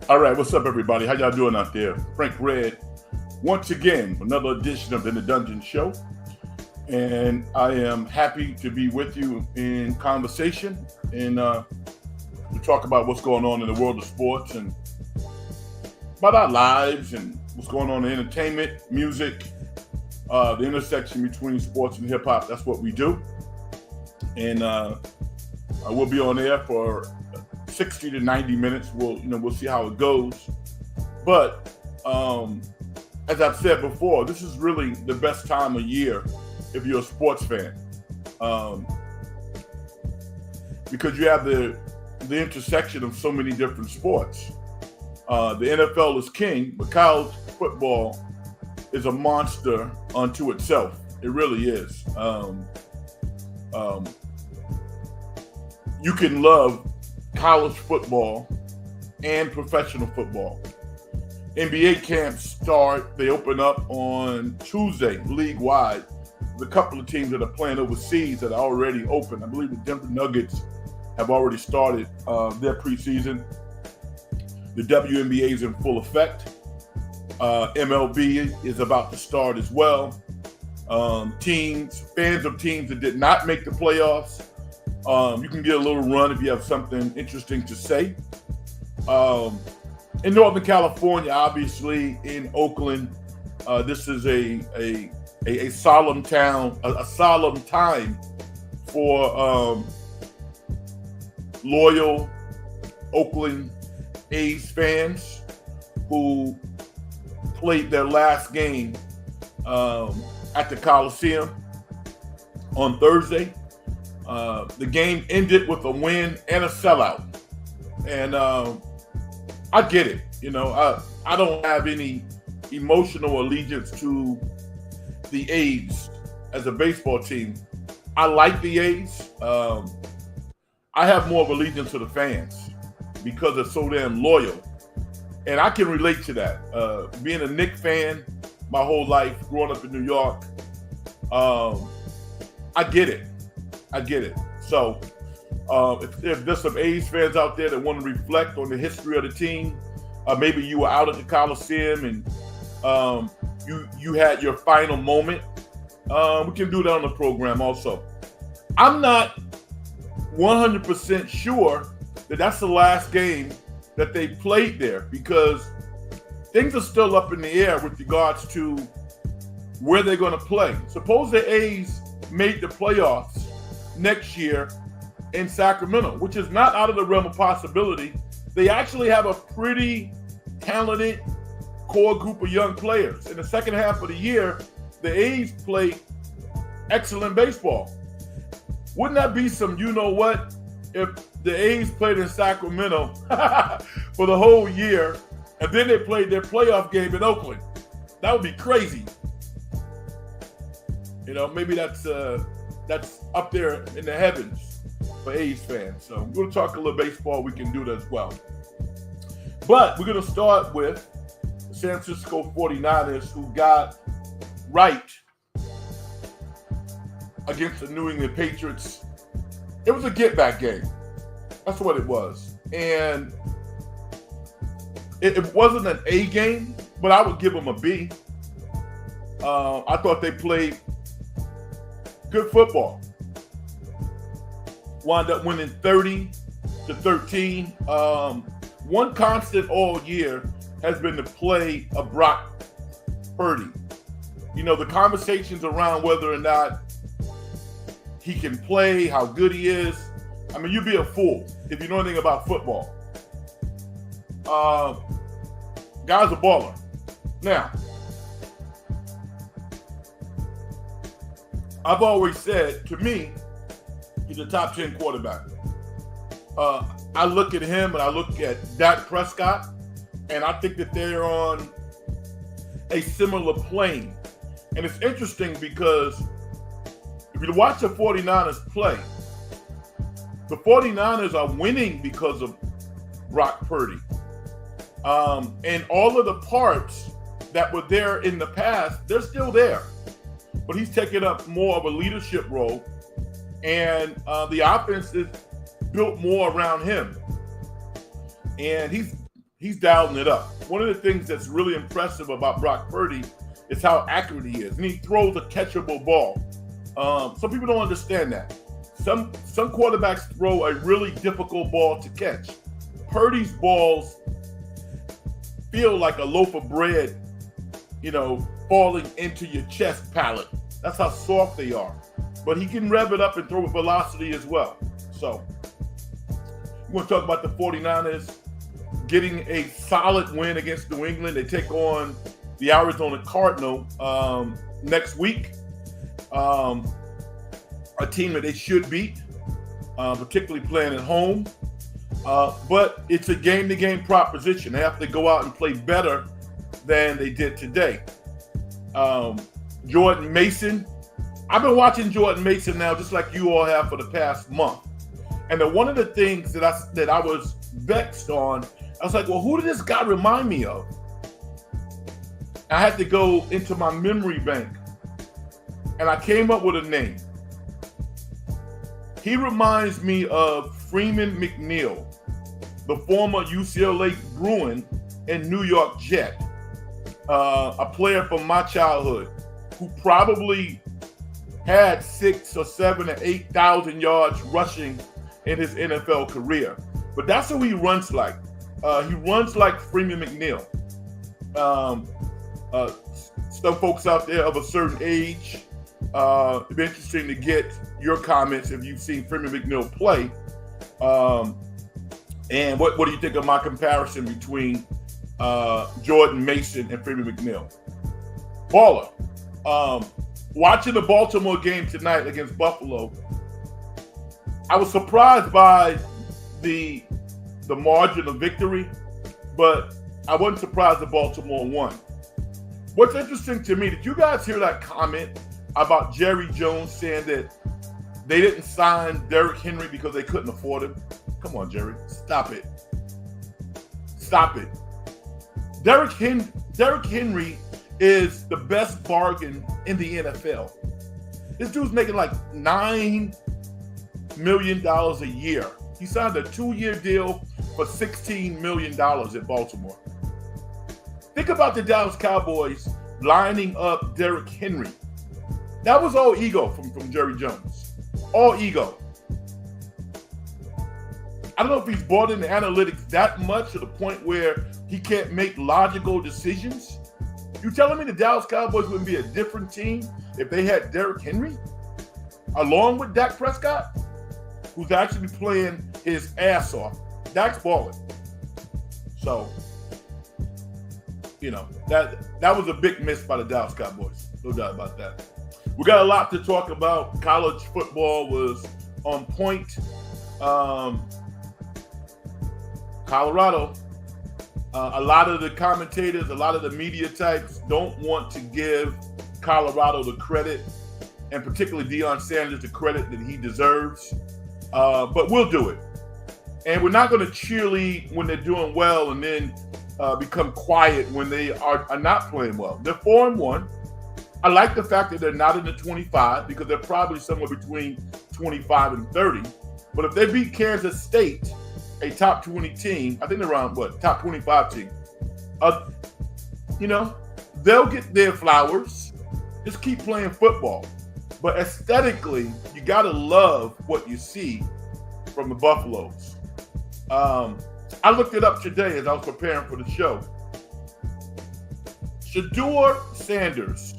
All right, what's up, everybody? How y'all doing out there? Frank Red, once again, another edition of the Dungeon Show. And I am happy to be with you in conversation and to talk about what's going on in the world of sports and about our lives and what's going on in entertainment, music, the intersection between sports and hip hop. That's what we do. And I will be on air for 60 to 90 minutes. We'll see how it goes. But as I've said before, this is really the best time of year if you're a sports fan, because you have the intersection of so many different sports. The NFL is king, but college football is a monster unto itself. It really is. You can love college football and professional football. NBA camps start. They open up on Tuesday, league-wide. There's a couple of teams that are playing overseas that are already open. I believe the Denver Nuggets have already started their preseason. The WNBA is in full effect. MLB is about to start as well. Fans of teams that did not make the playoffs, you can get a little run if you have something interesting to say. In Northern California, obviously in Oakland, this is a solemn town, a solemn time for loyal Oakland A's fans who played their last game at the Coliseum on Thursday. The game ended with a win and a sellout. And I get it. I don't have any emotional allegiance to the A's as a baseball team. I like the A's. I have more of allegiance to the fans because they're so damn loyal. And I can relate to that. Being a Knicks fan my whole life, growing up in New York, I get it. So if there's some A's fans out there that want to reflect on the history of the team, maybe you were out at the Coliseum and you had your final moment, we can do that on the program also. I'm not 100% sure that that's the last game that they played there, because things are still up in the air with regards to where they're going to play. Suppose the A's made the playoffs next year in Sacramento, which is not out of the realm of possibility. They actually have a pretty talented core group of young players. In the second half of the year, the A's play excellent baseball. Wouldn't that be some you-know-what if the A's played in Sacramento for the whole year and then they played their playoff game in Oakland? That would be crazy. Maybe that's up there in the heavens for A's fans. So we're going to talk a little baseball. We can do that as well. But we're going to start with the San Francisco 49ers, who got right against the New England Patriots. It was a get-back game. That's what it was. And it wasn't an A game, but I would give them a B. I thought they played good football. Wound up winning 30-13. One constant all year has been the play of Brock Purdy. The conversations around whether or not he can play, how good he is. I mean, you'd be a fool if you know anything about football. Guy's a baller. Now, I've always said, to me, he's a top 10 quarterback. I look at him and I look at Dak Prescott, and I think that they're on a similar plane. And it's interesting because if you watch the 49ers play, the 49ers are winning because of Brock Purdy. And all of the parts that were there in the past, they're still there. But he's taken up more of a leadership role, and the offense is built more around him. And he's he's dialing it up. One of the things that's really impressive about Brock Purdy is how accurate he is. And he throws a catchable ball. Some people don't understand that. Some quarterbacks throw a really difficult ball to catch. Purdy's balls feel like a loaf of bread, falling into your chest palate. That's how soft they are. But he can rev it up and throw with velocity as well. So, we're going to talk about the 49ers getting a solid win against New England. They take on the Arizona Cardinal next week. A team that they should beat, particularly playing at home. But it's a game-to-game proposition. They have to go out and play better than they did today. Jordan Mason. I've been watching Jordan Mason now just like you all have for the past month. And one of the things that I was vexed on, I was like, well, who did this guy remind me of? I had to go into my memory bank, and I came up with a name. He reminds me of Freeman McNeil, the former UCLA Bruin and New York Jet, a player from my childhood who probably had 6,000 or 7,000 or 8,000 yards rushing in his NFL career. But that's who he runs like. He runs like Freeman McNeil. Some folks out there of a certain age, it'd be interesting to get your comments if you've seen Freeman McNeil play. And what do you think of my comparison between Jordan Mason and Freeman McNeil? Baller. Watching the Baltimore game tonight against Buffalo, I was surprised by the margin of victory, but I wasn't surprised that Baltimore won. What's interesting to me, did you guys hear that comment about Jerry Jones saying that they didn't sign Derrick Henry because they couldn't afford him? Come on, Jerry. Stop it. Stop it. Derrick Henry is the best bargain in the NFL. This dude's making like $9 million a year. He signed a 2-year deal for $16 million at Baltimore. Think about the Dallas Cowboys lining up Derrick Henry. That was all ego from Jerry Jones. All ego. I don't know if he's bought into analytics that much to the point where he can't make logical decisions. You telling me the Dallas Cowboys wouldn't be a different team if they had Derrick Henry along with Dak Prescott, who's actually playing his ass off? Dak's balling. So, that was a big miss by the Dallas Cowboys. No doubt about that. We got a lot to talk about. College football was on point. Colorado, a lot of the commentators, a lot of the media types don't want to give Colorado the credit, and particularly Deion Sanders the credit that he deserves. But we'll do it. And we're not going to cheerlead when they're doing well and then become quiet when they are not playing well. They're 4-1. I like the fact that they're not in the 25 because they're probably somewhere between 25 and 30. But if they beat Kansas State, a top 20 team, I think they're around, top 25 team, they'll get their flowers. Just keep playing football. But aesthetically, you got to love what you see from the Buffaloes. I looked it up today as I was preparing for the show. Shedeur Sanders,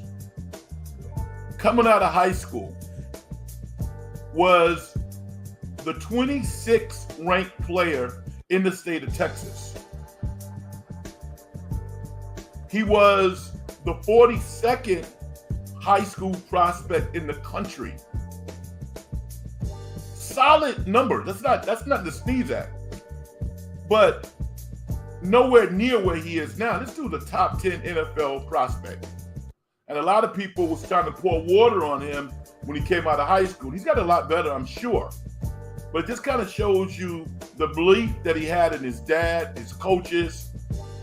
coming out of high school, was the 26th ranked player in the state of Texas. He was the 42nd high school prospect in the country. Solid number. That's not to sneeze at. But nowhere near where he is now. This dude's a top 10 NFL prospect. And a lot of people was trying to pour water on him when he came out of high school. He's got a lot better, I'm sure. But it just kind of shows you the belief that he had in his dad, his coaches,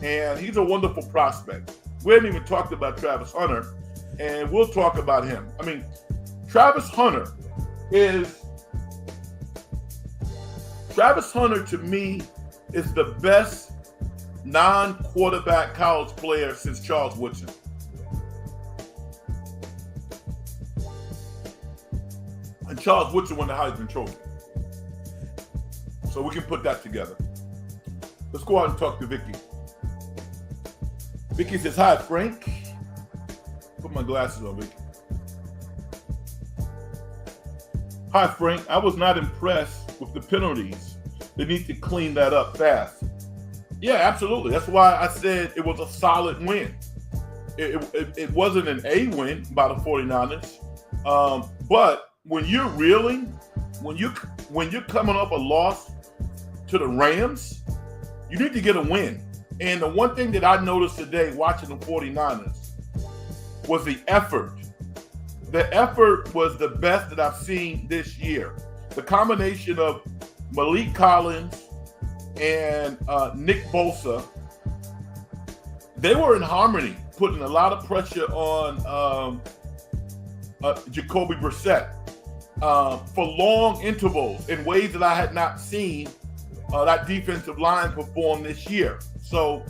and he's a wonderful prospect. We haven't even talked about Travis Hunter, and we'll talk about him. I mean, Travis Hunter to me is the best non-quarterback college player since Charles Woodson. And Charles Woodson won the Heisman Trophy. So we can put that together. Let's go out and talk to Vicky. Vicky says, hi, Frank. Put my glasses on, Vicky. Hi, Frank. I was not impressed with the penalties. They need to clean that up fast. Yeah, absolutely. That's why I said it was a solid win. It wasn't an A win by the 49ers. But when you're reeling, when you're coming off a loss to the Rams, you need to get a win. And the one thing that I noticed today watching the 49ers was the effort. The effort was the best that I've seen this year. The combination of Malik Collins and Nick Bosa, they were in harmony, putting a lot of pressure on Jacoby Brissett for long intervals in ways that I had not seen that defensive line perform this year. So,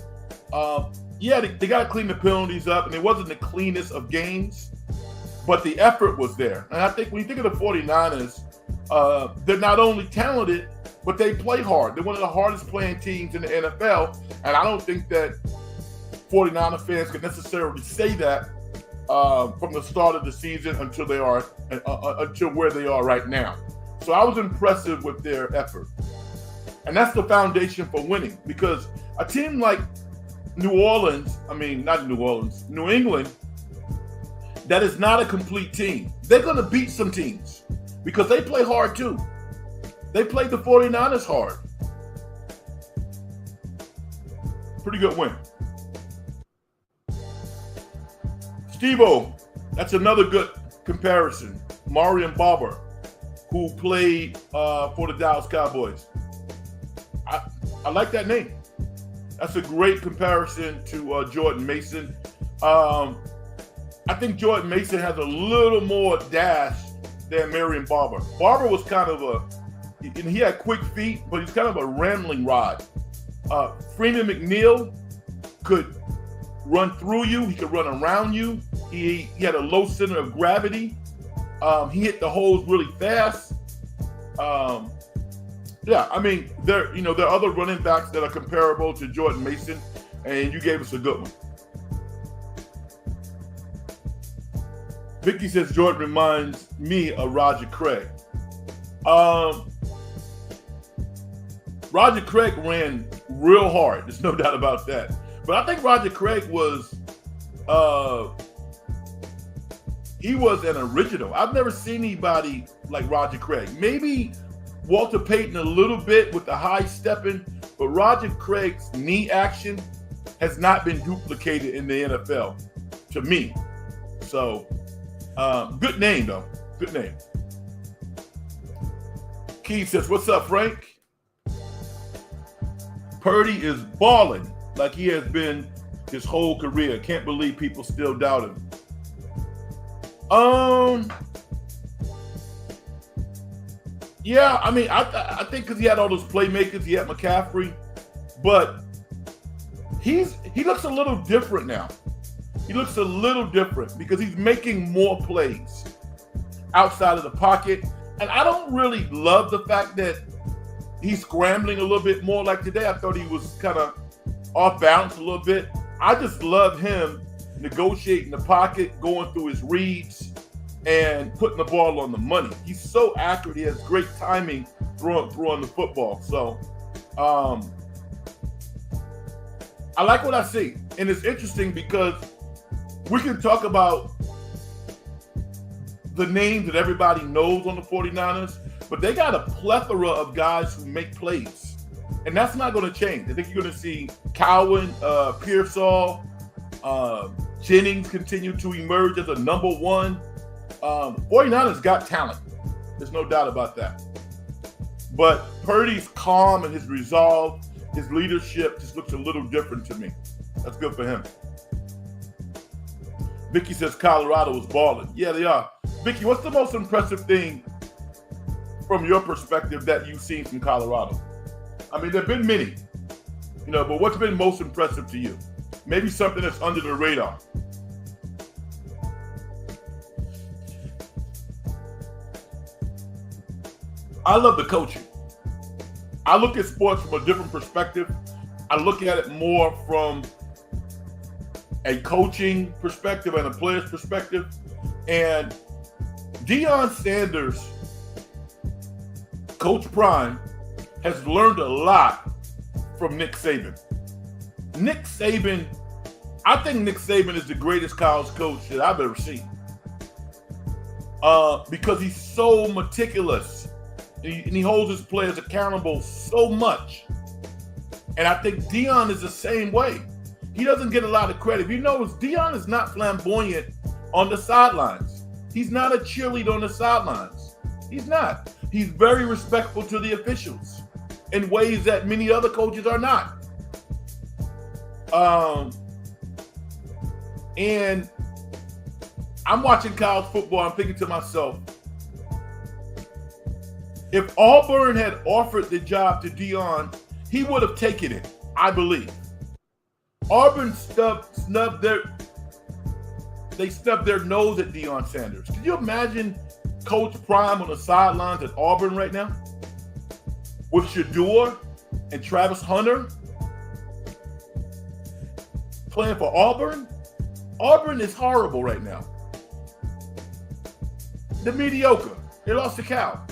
they got to clean the penalties up, and it wasn't the cleanest of games, but the effort was there. And I think when you think of the 49ers, they're not only talented, but they play hard. They're one of the hardest playing teams in the NFL, and I don't think that 49er fans can necessarily say that from the start of the season until where they are right now. So I was impressive with their effort. And that's the foundation for winning, because a team like New England, that is not a complete team. They're going to beat some teams because they play hard too. They played the 49ers hard. Pretty good win. Steve-O, that's another good comparison. Marion Barber, who played for the Dallas Cowboys. I like that name. That's a great comparison to Jordan Mason. I think Jordan Mason has a little more dash than Marion Barber. Barber was kind of he had quick feet, but he's kind of a rambling rod. Freeman McNeil could run through you. He could run around you. He had a low center of gravity. He hit the holes really fast. There are other running backs that are comparable to Jordan Mason, and you gave us a good one. Vicky says Jordan reminds me of Roger Craig. Roger Craig ran real hard. There's no doubt about that. But I think Roger Craig was an original. I've never seen anybody like Roger Craig. Maybe Walter Payton a little bit with the high stepping, but Roger Craig's knee action has not been duplicated in the NFL to me. So, good name though. Good name. Keith says, what's up, Frank? Purdy is balling like he has been his whole career. Can't believe people still doubt him. Yeah, I think because he had all those playmakers, he had McCaffrey, but he looks a little different now. He looks a little different because he's making more plays outside of the pocket. And I don't really love the fact that he's scrambling a little bit more. Like today, I thought he was kind of off balance a little bit. I just love him negotiating the pocket, going through his reads, and putting the ball on the money. He's so accurate. He has great timing throwing the football. So I like what I see. And it's interesting because we can talk about the names that everybody knows on the 49ers, but they got a plethora of guys who make plays. And that's not going to change. I think you're going to see Cowan, Pearsall, Jennings continue to emerge as a number one. 49ers got talent. There's no doubt about that. But Purdy's calm and his resolve, his leadership just looks a little different to me. That's good for him. Vicky says Colorado is balling. Yeah, they are. Vicky, what's the most impressive thing from your perspective that you've seen from Colorado? There have been many. But what's been most impressive to you? Maybe something that's under the radar. I love the coaching. I look at sports from a different perspective. I look at it more from a coaching perspective and a player's perspective. And Deion Sanders, Coach Prime, has learned a lot from Nick Saban. I think Nick Saban is the greatest college coach that I've ever seen. Because he's so meticulous. And he holds his players accountable so much. And I think Deion is the same way. He doesn't get a lot of credit. You notice Deion is not flamboyant on the sidelines. He's not a cheerleader on the sidelines. He's not. He's very respectful to the officials in ways that many other coaches are not. And I'm watching college football. I'm thinking to myself, if Auburn had offered the job to Deion, he would have taken it, I believe. Auburn snubbed their nose at Deion Sanders. Can you imagine Coach Prime on the sidelines at Auburn right now? With Shador and Travis Hunter playing for Auburn? Auburn is horrible right now. They're mediocre. They lost to Cal.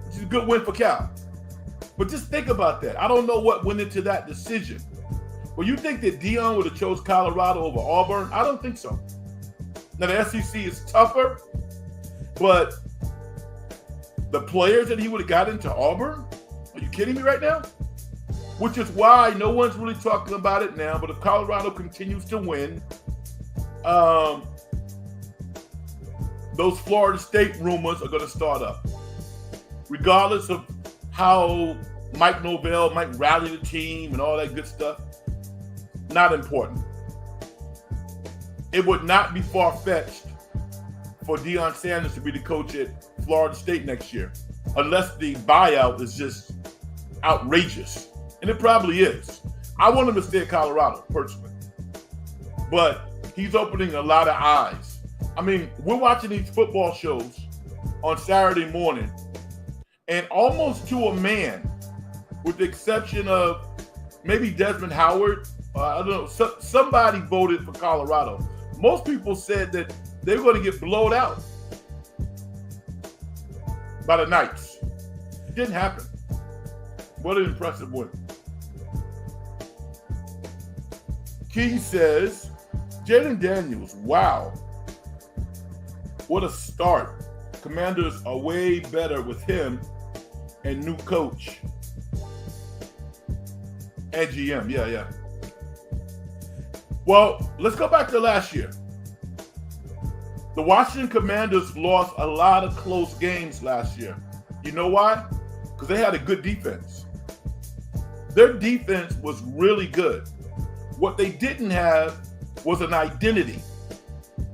Which is a good win for Cal. But just think about that. I don't know what went into that decision. Well, you think that Deion would have chose Colorado over Auburn? I don't think so. Now, the SEC is tougher, but the players that he would have got into Auburn? Are you kidding me right now? Which is why no one's really talking about it now, but if Colorado continues to win, those Florida State rumors are going to start up. Regardless of how Mike Norvell might rally the team and all that good stuff, not important. It would not be far-fetched for Deion Sanders to be the coach at Florida State next year, unless the buyout is just outrageous. And it probably is. I want him to stay at Colorado, personally. But he's opening a lot of eyes. I mean, we're watching these football shows on Saturday morning, and almost to a man, with the exception of maybe Desmond Howard, I don't know, somebody voted for Colorado. Most people said that they were going to get blown out by the Knights. It didn't happen. What an impressive win. Key says, Jalen Daniels, wow. What a start. Commanders are way better with him and new coach. And GM, yeah. Well, let's go back to last year. The Washington Commanders lost a lot of close games last year. You know why? Because they had a good defense. Their defense was really good. What they didn't have was an identity.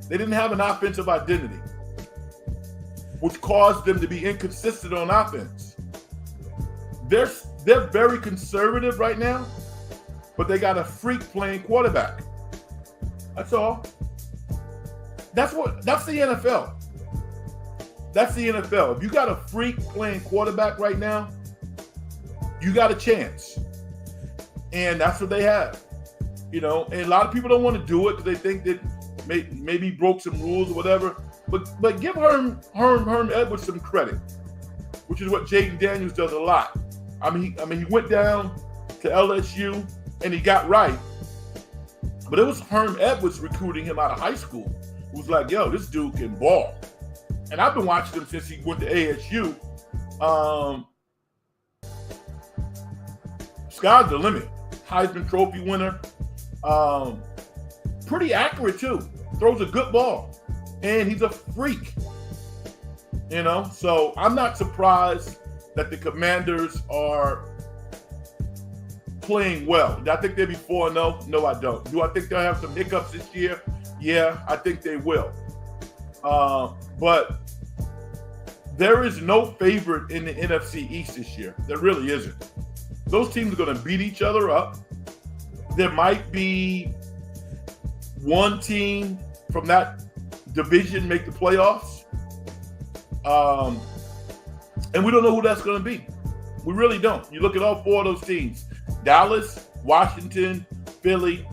They didn't have an offensive identity, which caused them to be inconsistent on offense. They're very conservative right now, but they got a freak playing quarterback. That's all. That's the NFL. That's the NFL. If you got a freak playing quarterback right now, you got a chance. And that's what they have. And a lot of people don't want to do it because they think that maybe he broke some rules or whatever. But give Herm Edwards some credit, which is what Jaden Daniels does a lot. I mean, he went down to LSU and he got right. But it was Herm Edwards recruiting him out of high school, who was like, yo, this dude can ball. And I've been watching him since he went to ASU. Sky's the limit. Heisman Trophy winner. Pretty accurate, too. Throws a good ball. And he's a freak. So I'm not surprised that the Commanders are playing well. Do I think they'll be 4-0? No, I don't. Do I think they'll have some hiccups this year? Yeah, I think they will. But there is no favorite in the NFC East this year. There really isn't. Those teams are going to beat each other up. there might be one team from that division make the playoffs. And we don't know who that's going to be. We really don't. You look at all four of those teams: Dallas, Washington, Philly.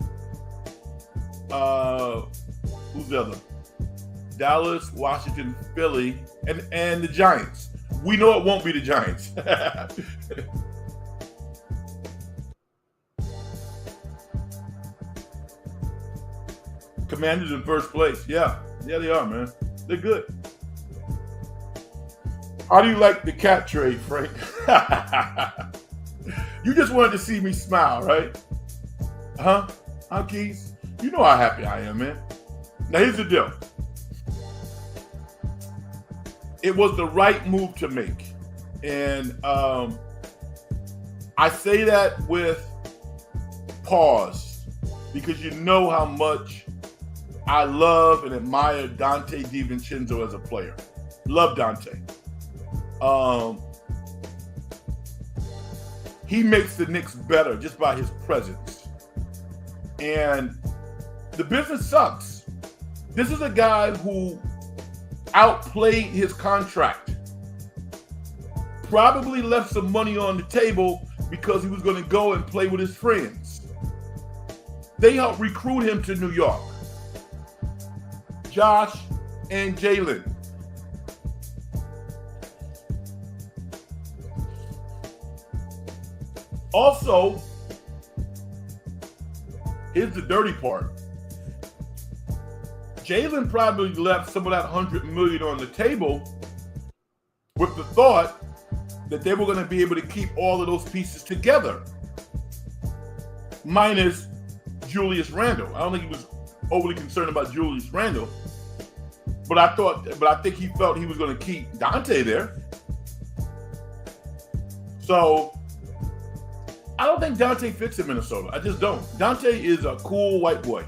Who's the other? Dallas, Washington, Philly, and the Giants. We know it won't be the Giants. Commanders in first place. Yeah, they are, man. They're good. How do you like the cat trade, Frank? You just wanted to see me smile, right? Huh, Keys? You know how happy I am, man. Now, here's the deal. It was the right move to make. And I say that with pause because you know how much I love and admire Dante DiVincenzo as a player. Love Dante. He makes the Knicks better just by his presence. And the business sucks. This is a guy who outplayed his contract. Probably left some money on the table because he was going to go and play with his friends. They helped recruit him to New York. Josh and Jalen. Also, here's the dirty part. Jalen probably left some of that $100 million on the table with the thought that they were going to be able to keep all of those pieces together, minus Julius Randle. I don't think he was overly concerned about Julius Randle, but I think he felt he was going to keep Dante there. So I don't think Dante fits in Minnesota. I just don't. Dante is a cool white boy,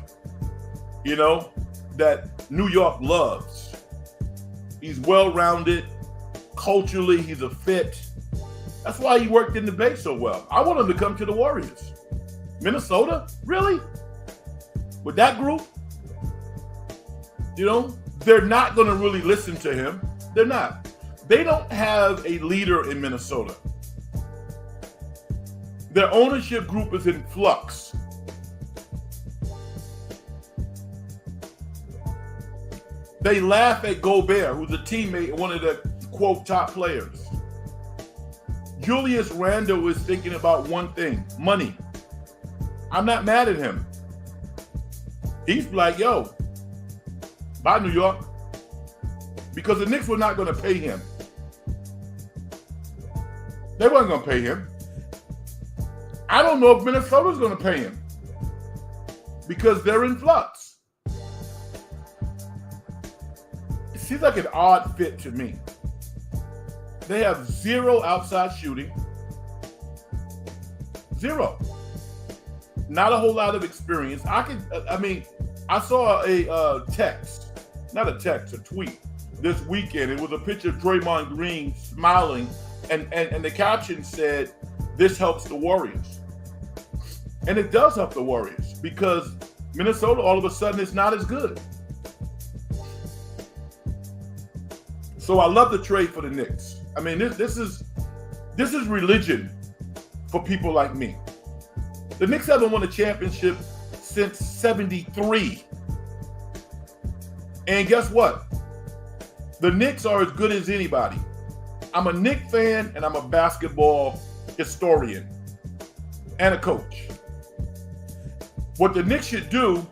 that New York loves. He's well-rounded. Culturally, he's a fit. That's why he worked in the Bay so well. I want him to come to the Warriors. Minnesota? Really? With that group? They're not going to really listen to him. They're not. They don't have a leader in Minnesota. Their ownership group is in flux. They laugh at Gobert, who's a teammate and one of the, quote, top players. Julius Randle is thinking about one thing: money. I'm not mad at him. He's like, yo, bye, New York. Because the Knicks were not going to pay him. They weren't going to pay him. I don't know if Minnesota's going to pay him because they're in flux. It seems like an odd fit to me. They have zero outside shooting. Zero. Not a whole lot of experience. I saw a tweet this weekend. It was a picture of Draymond Green smiling, and the caption said, "This helps the Warriors." And it does help the Warriors because Minnesota all of a sudden is not as good. So I love the trade for the Knicks. I mean, this is religion for people like me. The Knicks haven't won a championship since '73. And guess what? The Knicks are as good as anybody. I'm a Knicks fan and I'm a basketball historian and a coach. What the Knicks should do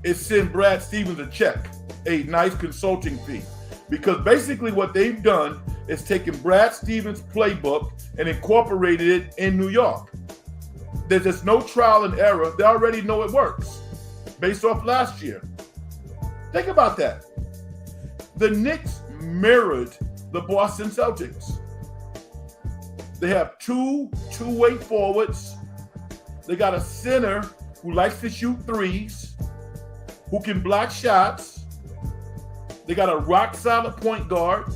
is send Brad Stevens a check, a nice consulting fee. Because basically what they've done is taken Brad Stevens' playbook and incorporated it in New York. There's just no trial and error. They already know it works based off last year. Think about that. The Knicks mirrored the Boston Celtics. They have two-way forwards. They got a center who likes to shoot threes, who can block shots. They got a rock-solid point guard,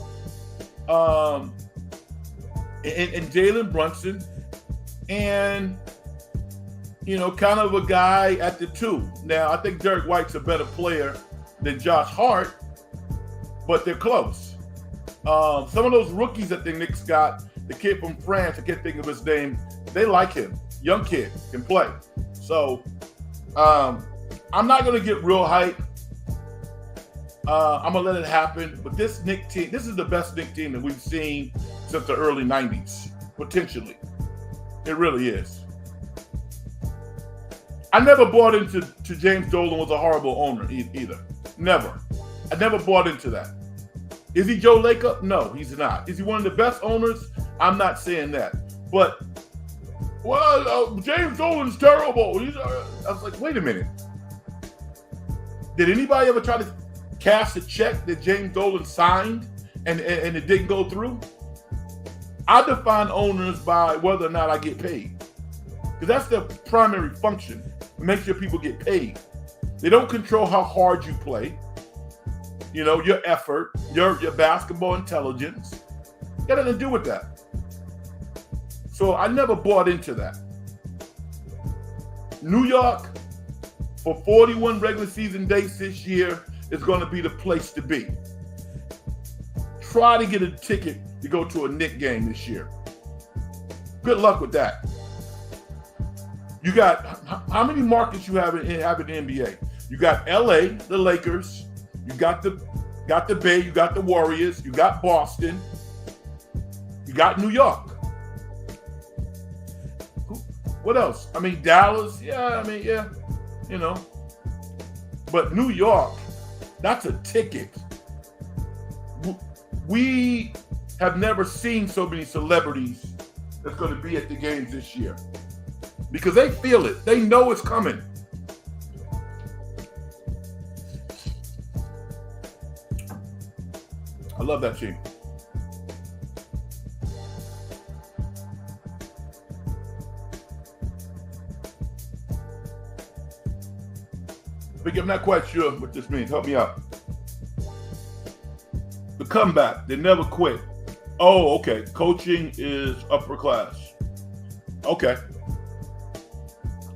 and Jalen Brunson. And kind of a guy at the 2. Now, I think Derek White's a better player than Josh Hart, but they're close. Some of those rookies that the Knicks got, the kid from France, I can't think of his name, they like him. Young kid, can play. So I'm not going to get real hype. I'm going to let it happen. But this Knicks team, this is the best Knicks team that we've seen since the early 90s, potentially. It really is. I never bought into James Dolan was a horrible owner either. Never. I never bought into that. Is he Joe Lacob? No, he's not. Is he one of the best owners? I'm not saying that. But, James Dolan's terrible. I was like, wait a minute. Did anybody ever try to cash a check that James Dolan signed and it didn't go through? I define owners by whether or not I get paid. Because that's their primary function. Make sure people get paid. They don't control how hard you play. Your effort, your basketball intelligence. Got nothing to do with that. So I never bought into that. New York, for 41 regular season days this year, is going to be the place to be. Try to get a ticket to go to a Knicks game this year. Good luck with that. You got how many markets you have in the NBA? You got LA, the Lakers. You got the Bay. You got the Warriors. You got Boston. You got New York. What else? Dallas. Yeah. But New York, that's a ticket. We have never seen so many celebrities that's going to be at the games this year. Because they feel it. They know it's coming. I love that team. But I'm not quite sure what this means. Help me out. The comeback. They never quit. Oh, okay. Coaching is upper class. Okay.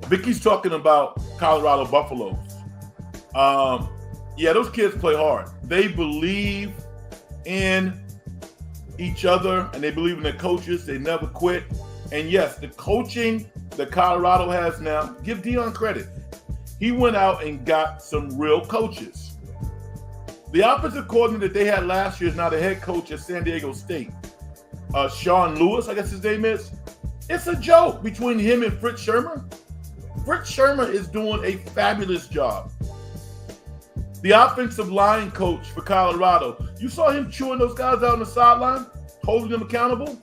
Vicky's talking about Colorado Buffaloes. Yeah, those kids play hard. They believe in each other and they believe in their coaches. They never quit. And yes, the coaching that Colorado has now, give Deion credit. He went out and got some real coaches. The offensive coordinator that they had last year is now the head coach at San Diego State. Sean Lewis, I guess his name is. It's a joke between him and Fritz Shermer. Fritz Shermer is doing a fabulous job. The offensive line coach for Colorado, you saw him chewing those guys out on the sideline, holding them accountable.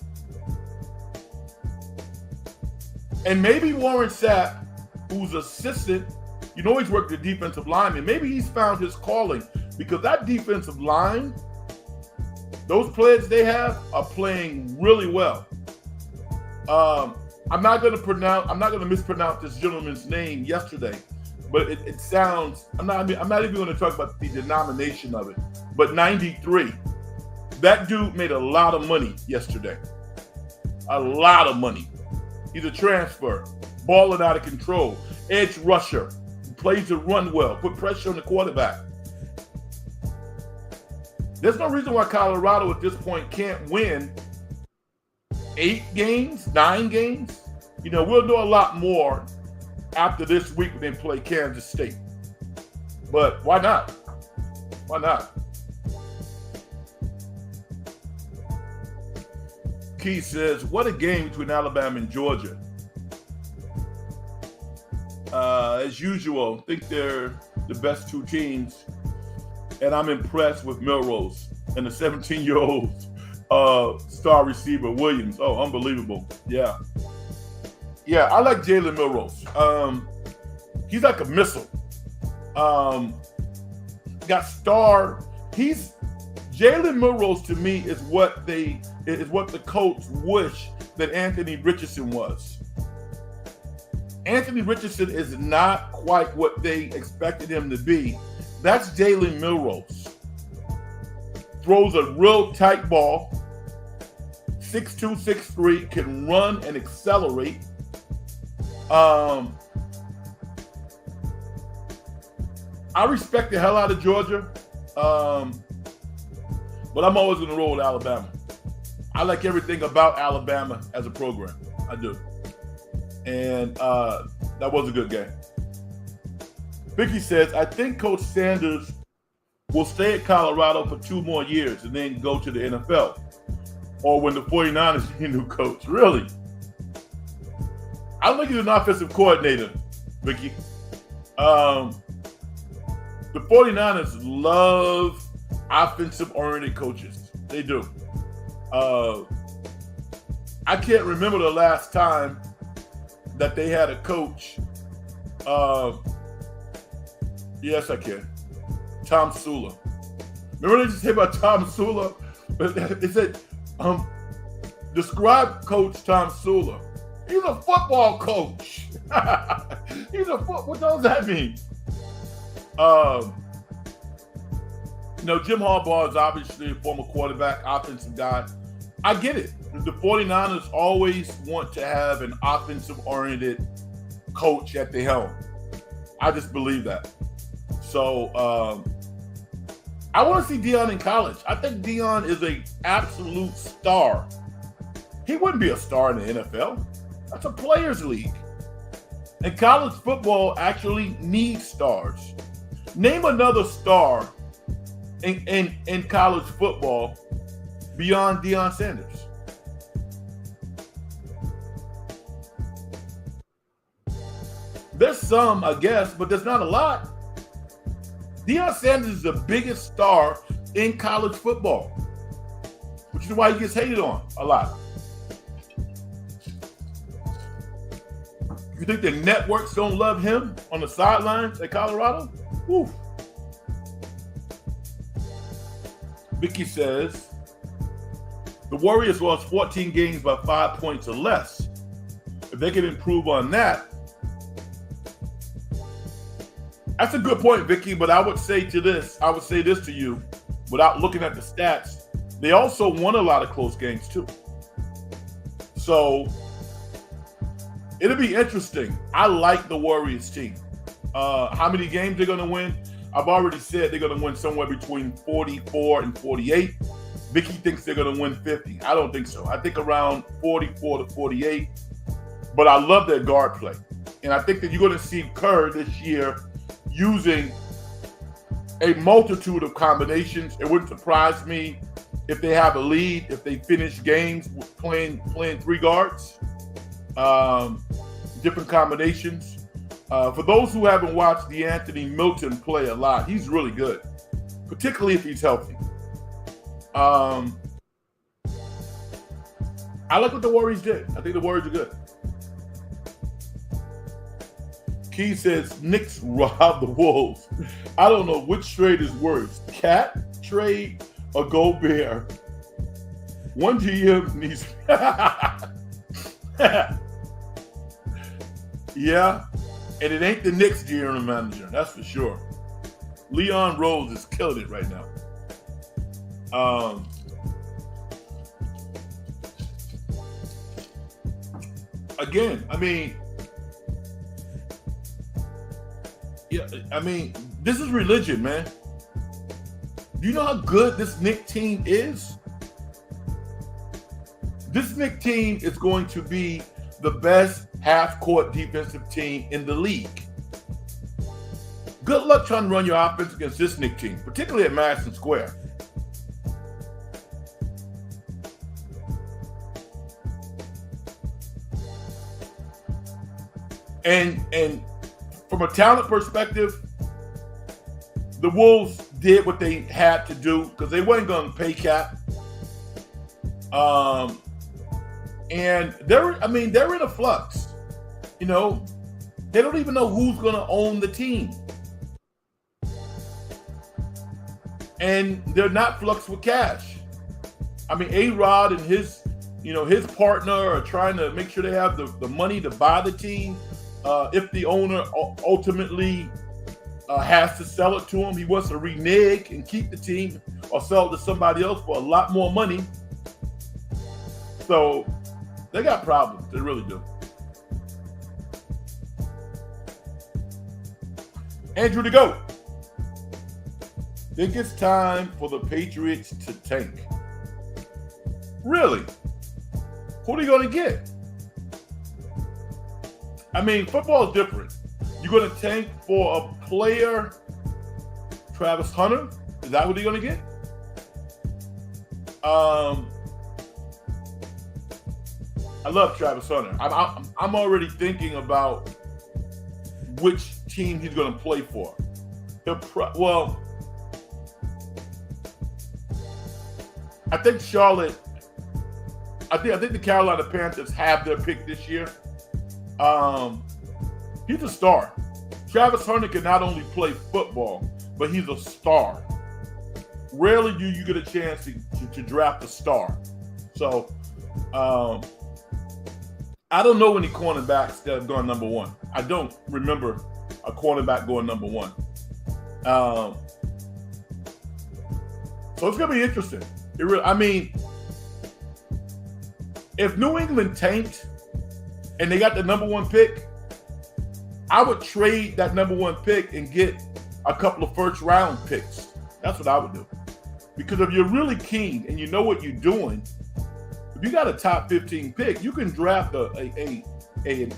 And maybe Warren Sapp, who's assistant, he's worked the defensive lineman. Maybe he's found his calling because that defensive line, those players they have are playing really well. I'm not going to mispronounce this gentleman's name yesterday, but it sounds, I'm not even going to talk about the denomination of it, but 93. That dude made a lot of money yesterday. A lot of money. He's a transfer, balling out of control, edge rusher, plays the run well, put pressure on the quarterback. There's no reason why Colorado at this point can't win 8 games, 9 games. We'll know a lot more after this week when they play Kansas State. But why not? Why not? Keith says, what a game between Alabama and Georgia. As usual, I think they're the best 2 teams. And I'm impressed with Milrose and the 17-year-old star receiver, Williams. Oh, unbelievable. Yeah. Yeah, I like Jalen Milrose. He's like a missile. Got star. Jalen Milrose to me is what the coach wish that Anthony Richardson was. Anthony Richardson is not quite what they expected him to be. That's Jalen Milrose. Throws a real tight ball. 6'2", 6'3", can run and accelerate. I respect the hell out of Georgia, but I'm always going to roll with Alabama. I like everything about Alabama as a program. I do. And that was a good game. Vicky says, I think Coach Sanders will stay at Colorado for 2 more years and then go to the NFL. Or when the 49ers need a new coach. Really? I don't think he's an offensive coordinator, Vicky. The 49ers love offensive-oriented coaches. They do. I can't remember the last time that they had a coach. Yes, I can. Tom Sula. Remember they just said about Tom Sula? They said, describe Coach Tom Sula. He's a football coach. What does that mean? Jim Harbaugh is obviously a former quarterback, offensive guy. I get it. The 49ers always want to have an offensive-oriented coach at the helm. I just believe that. So I want to see Deion in college. I think Deion is an absolute star. He wouldn't be a star in the NFL. That's a players' league. And college football actually needs stars. Name another star in college football beyond Deion Sanders. There's some, I guess, but there's not a lot. Deion Sanders is the biggest star in college football, which is why he gets hated on a lot. You think the networks don't love him on the sidelines at Colorado? Woo. Vicky says, the Warriors lost 14 games by 5 points or less. If they can improve on that, that's a good point, Vicky, but I would say this to you, without looking at the stats, they also won a lot of close games too. So it'll be interesting. I like the Warriors team. How many games they're going to win? I've already said they're going to win somewhere between 44 and 48. Vicky thinks they're going to win 50. I don't think so. I think around 44 to 48. But I love their guard play. And I think that you're going to see Kerr this year using a multitude of combinations. It wouldn't surprise me if they have a lead, if they finish games playing 3 guards, different combinations. For those who haven't watched DeAnthony Milton play a lot, he's really good, particularly if he's healthy. I like what the Warriors did. I think the Warriors are good. Key says, Knicks robbed the Wolves. I don't know which trade is worse, Cat trade or Gobert. One GM needs... Yeah, and it ain't the Knicks GM manager, that's for sure. Leon Rose is killing it right now. Again, this is religion, man. Do you know how good this Knicks team is? This Knicks team is going to be the best half-court defensive team in the league. Good luck trying to run your offense against this Knicks team, particularly at Madison Square. And from a talent perspective, the Wolves did what they had to do because they weren't going to pay Cap. And they're in a flux. They don't even know who's going to own the team. And they're not flux with cash. A-Rod and his partner are trying to make sure they have the money to buy the team. If the owner ultimately has to sell it to him, he wants to renege and keep the team or sell it to somebody else for a lot more money. So they got problems. They really do. Andrew the GOAT. think it's time for the Patriots to tank. Really? Who are they going to get? I mean, football is different. You're going to tank for a player, Travis Hunter? Is that what they're going to get? I love Travis Hunter. I'm already thinking about which team he's going to play for. I think Charlotte. I think the Carolina Panthers have their pick this year. He's a star. Travis Hunter can not only play football, but he's a star. Rarely do you get a chance to draft a star. So, I don't know any cornerbacks that have gone number one. I don't remember a cornerback going number one. So it's going to be interesting. If New England tanked and they got the number one pick, I would trade that number one pick and get a couple of first round picks. That's what I would do. Because if you're really keen and you know what you're doing, if you got a top 15 pick, you can draft an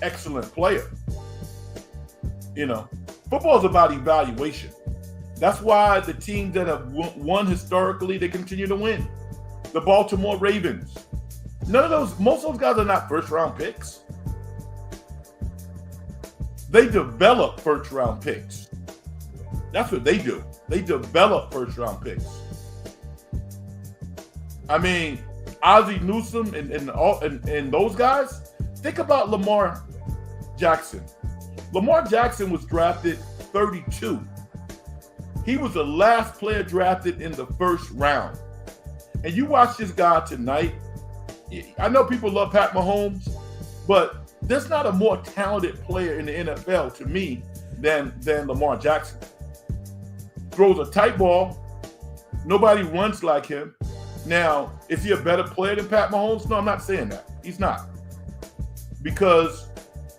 excellent player. You know, football is about evaluation. That's why the teams that have won historically, they continue to win. The Baltimore Ravens. Most of those guys are not first round picks. They develop first round picks. That's what they do. They develop first round picks. I mean, Ozzie Newsome and those guys. Think about Lamar Jackson. Lamar Jackson was drafted 32. He was the last player drafted in the first round. And you watch this guy tonight. I know people love Pat Mahomes, but there's not a more talented player in the NFL to me than Lamar Jackson. Throws a tight ball. Nobody runs like him. Now, is he a better player than Pat Mahomes? No, I'm not saying that. He's not. Because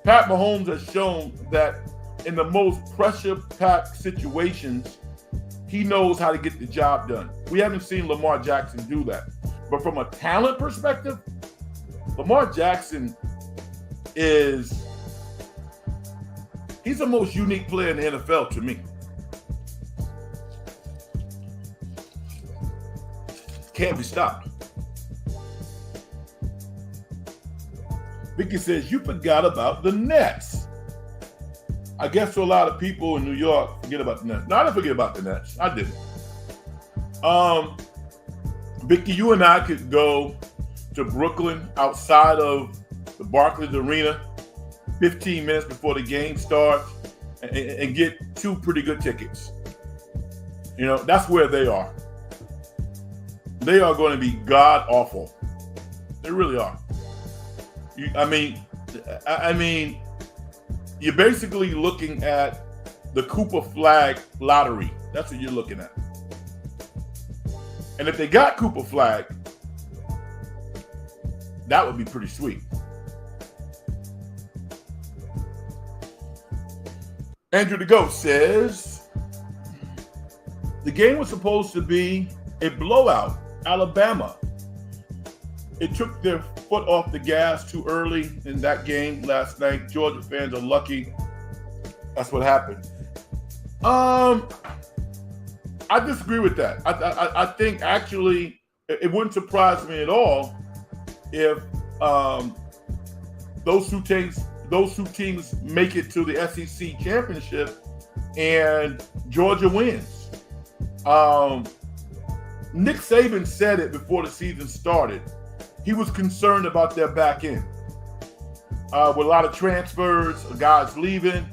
Pat Mahomes has shown that in the most pressure-packed situations, he knows how to get the job done. We haven't seen Lamar Jackson do that. But from a talent perspective, Lamar Jackson he's the most unique player in the NFL to me. Can't be stopped. Vicky says, you forgot about the Nets. I guess to a lot of people in New York, forget about the Nets. No, I didn't forget about the Nets. I didn't. Vicky, you and I could go to Brooklyn outside of the Barclays Arena 15 minutes before the game starts and get two pretty good tickets. You know, that's where they are. They are going to be god-awful. They really are. I mean, you're basically looking at the Cooper Flag lottery. That's what you're looking at. And if they got Cooper Flag, that would be pretty sweet. Andrew the Goat says, the game was supposed to be a blowout. Alabama. It took their foot off the gas too early in that game last night. Georgia fans are lucky. That's what happened. I disagree with that. I think actually it wouldn't surprise me at all if those two teams make it to the SEC championship and Georgia wins. Nick Saban said it before the season started. He was concerned about their back end. With a lot of transfers, guys leaving.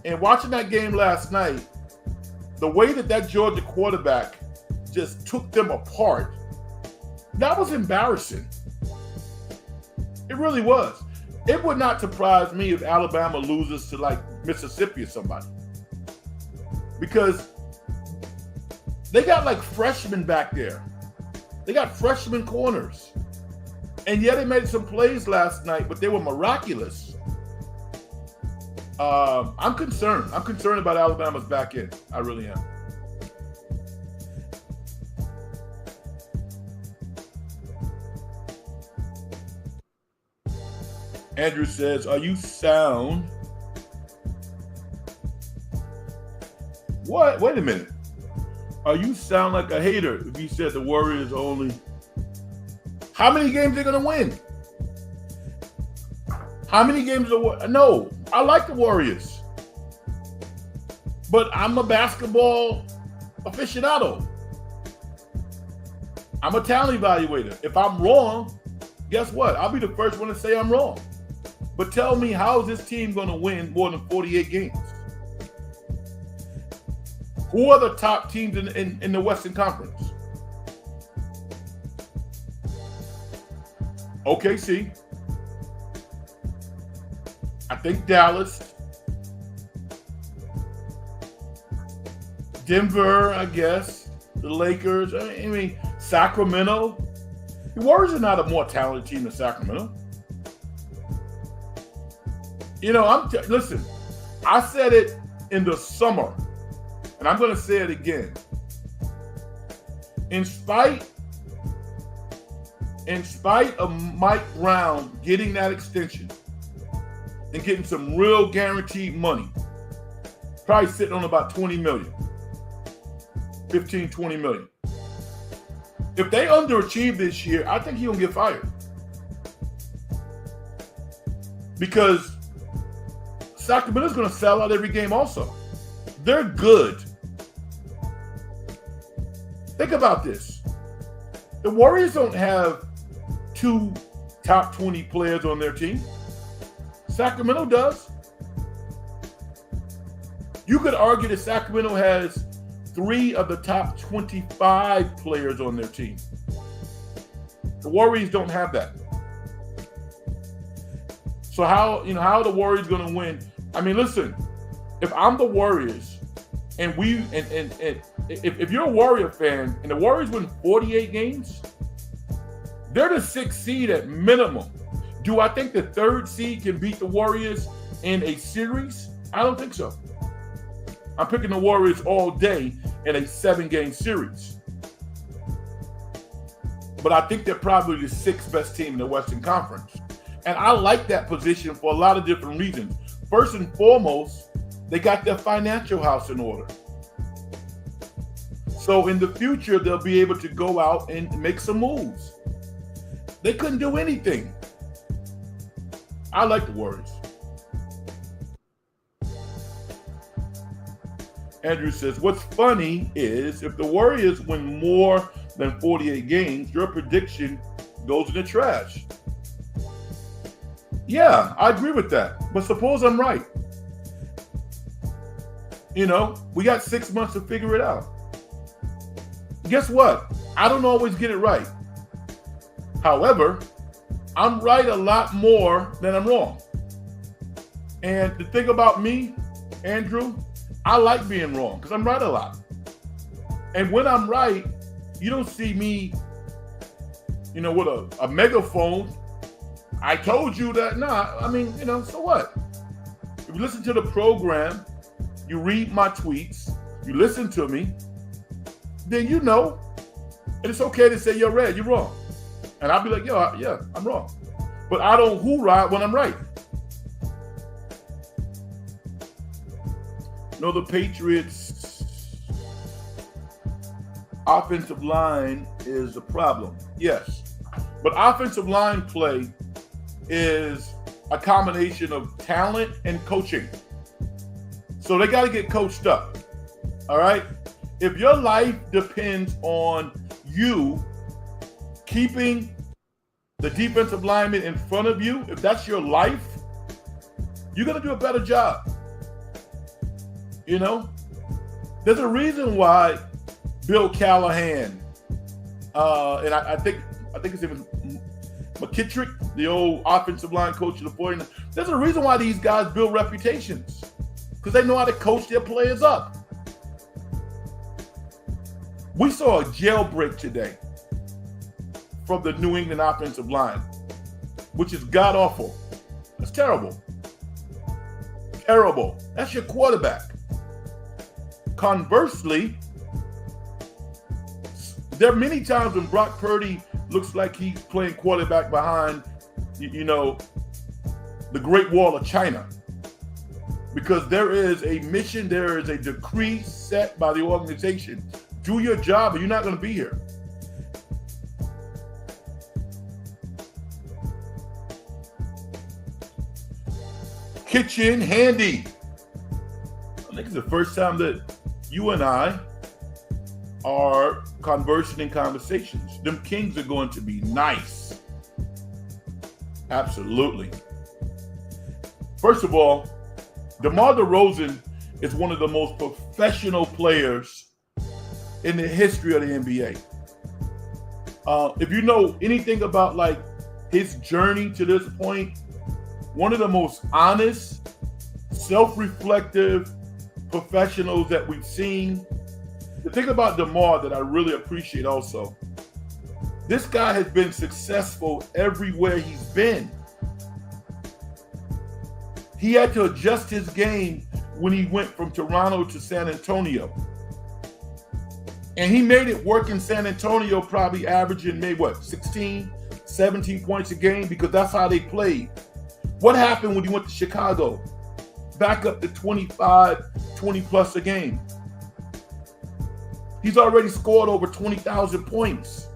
And watching that game last night, the way that Georgia quarterback just took them apart, that was embarrassing. It really was. It would not surprise me if Alabama loses to like Mississippi or somebody. Because they got like freshmen back there. They got freshman corners. And yeah, they made some plays last night, but they were miraculous. I'm concerned. I'm concerned about Alabama's back end. I really am. Andrew says, are you sound? What? Wait a minute. Are you sound like a hater if you said the Warriors only? How many games are they going to win? How many games are no, I like the Warriors. But I'm a basketball aficionado. I'm a talent evaluator. If I'm wrong, guess what? I'll be the first one to say I'm wrong. But tell me, how is this team going to win more than 48 games? Who are the top teams in the Western Conference? OKC. I think Dallas. Denver, I guess. The Lakers. I mean, Sacramento. The Warriors are not a more talented team than Sacramento. You know, listen, I said it in the summer, and I'm going to say it again. In spite of Mike Brown getting that extension and getting some real guaranteed money, probably sitting on about 20 million, 15, 20 million. If they underachieve this year, I think he'll get fired. Because Sacramento's going to sell out every game also. They're good. Think about this. The Warriors don't have 2 top 20 players on their team. Sacramento does. You could argue that Sacramento has 3 of the top 25 players on their team. The Warriors don't have that. So how are the Warriors going to win? I mean, listen, if I'm the Warriors and if you're a Warrior fan and the Warriors win 48 games, they're the 6th seed at minimum. Do I think the 3rd seed can beat the Warriors in a series? I don't think so. I'm picking the Warriors all day in a 7-game series. But I think they're probably the 6th best team in the Western Conference. And I like that position for a lot of different reasons. First and foremost, they got their financial house in order. So in the future, they'll be able to go out and make some moves. They couldn't do anything. I like the Warriors. Andrew says, what's funny is if the Warriors win more than 48 games, your prediction goes in the trash. Yeah, I agree with that. But suppose I'm right. You know, we got 6 months to figure it out. Guess what? I don't always get it right. However, I'm right a lot more than I'm wrong. And the thing about me, Andrew, I like being wrong because I'm right a lot. And when I'm right, you don't see me, with a megaphone. I told you that. So what? If you listen to the program, you read my tweets, you listen to me, then you know. And it's okay to say you're wrong. And I'll be like, yeah, I'm wrong. But I don't hoorah when I'm right. The Patriots' offensive line is a problem. Yes. But offensive line play is a combination of talent and coaching. So they got to get coached up. All right? If your life depends on you keeping the defensive lineman in front of you, if that's your life, you're going to do a better job. There's a reason why Bill Callahan, and I think his name is McKittrick, the old offensive line coach of the 49ers. There's a reason why these guys build reputations, because they know how to coach their players up. We saw a jailbreak today from the New England offensive line, which is god-awful. That's terrible. Terrible. That's your quarterback. Conversely, there are many times when Brock Purdy looks like he's playing quarterback behind, the Great Wall of China. Because there is a mission, there is a decree set by the organization. Do your job or you're not going to be here. Kitchen handy. I think it's the first time that you and I are conversing in conversations. Them Kings are going to be nice. Absolutely. First of all, DeMar DeRozan is one of the most professional players in the history of the NBA. If you know anything about like his journey to this point, one of the most honest, self-reflective professionals that we've seen. The thing about DeMar that I really appreciate also, this guy has been successful everywhere he's been. He had to adjust his game when he went from Toronto to San Antonio. And he made it work in San Antonio, probably averaging maybe 16, 17 points a game, because that's how they played. What happened when he went to Chicago? Back up to 25, 20 plus a game. He's already scored over 20,000 points.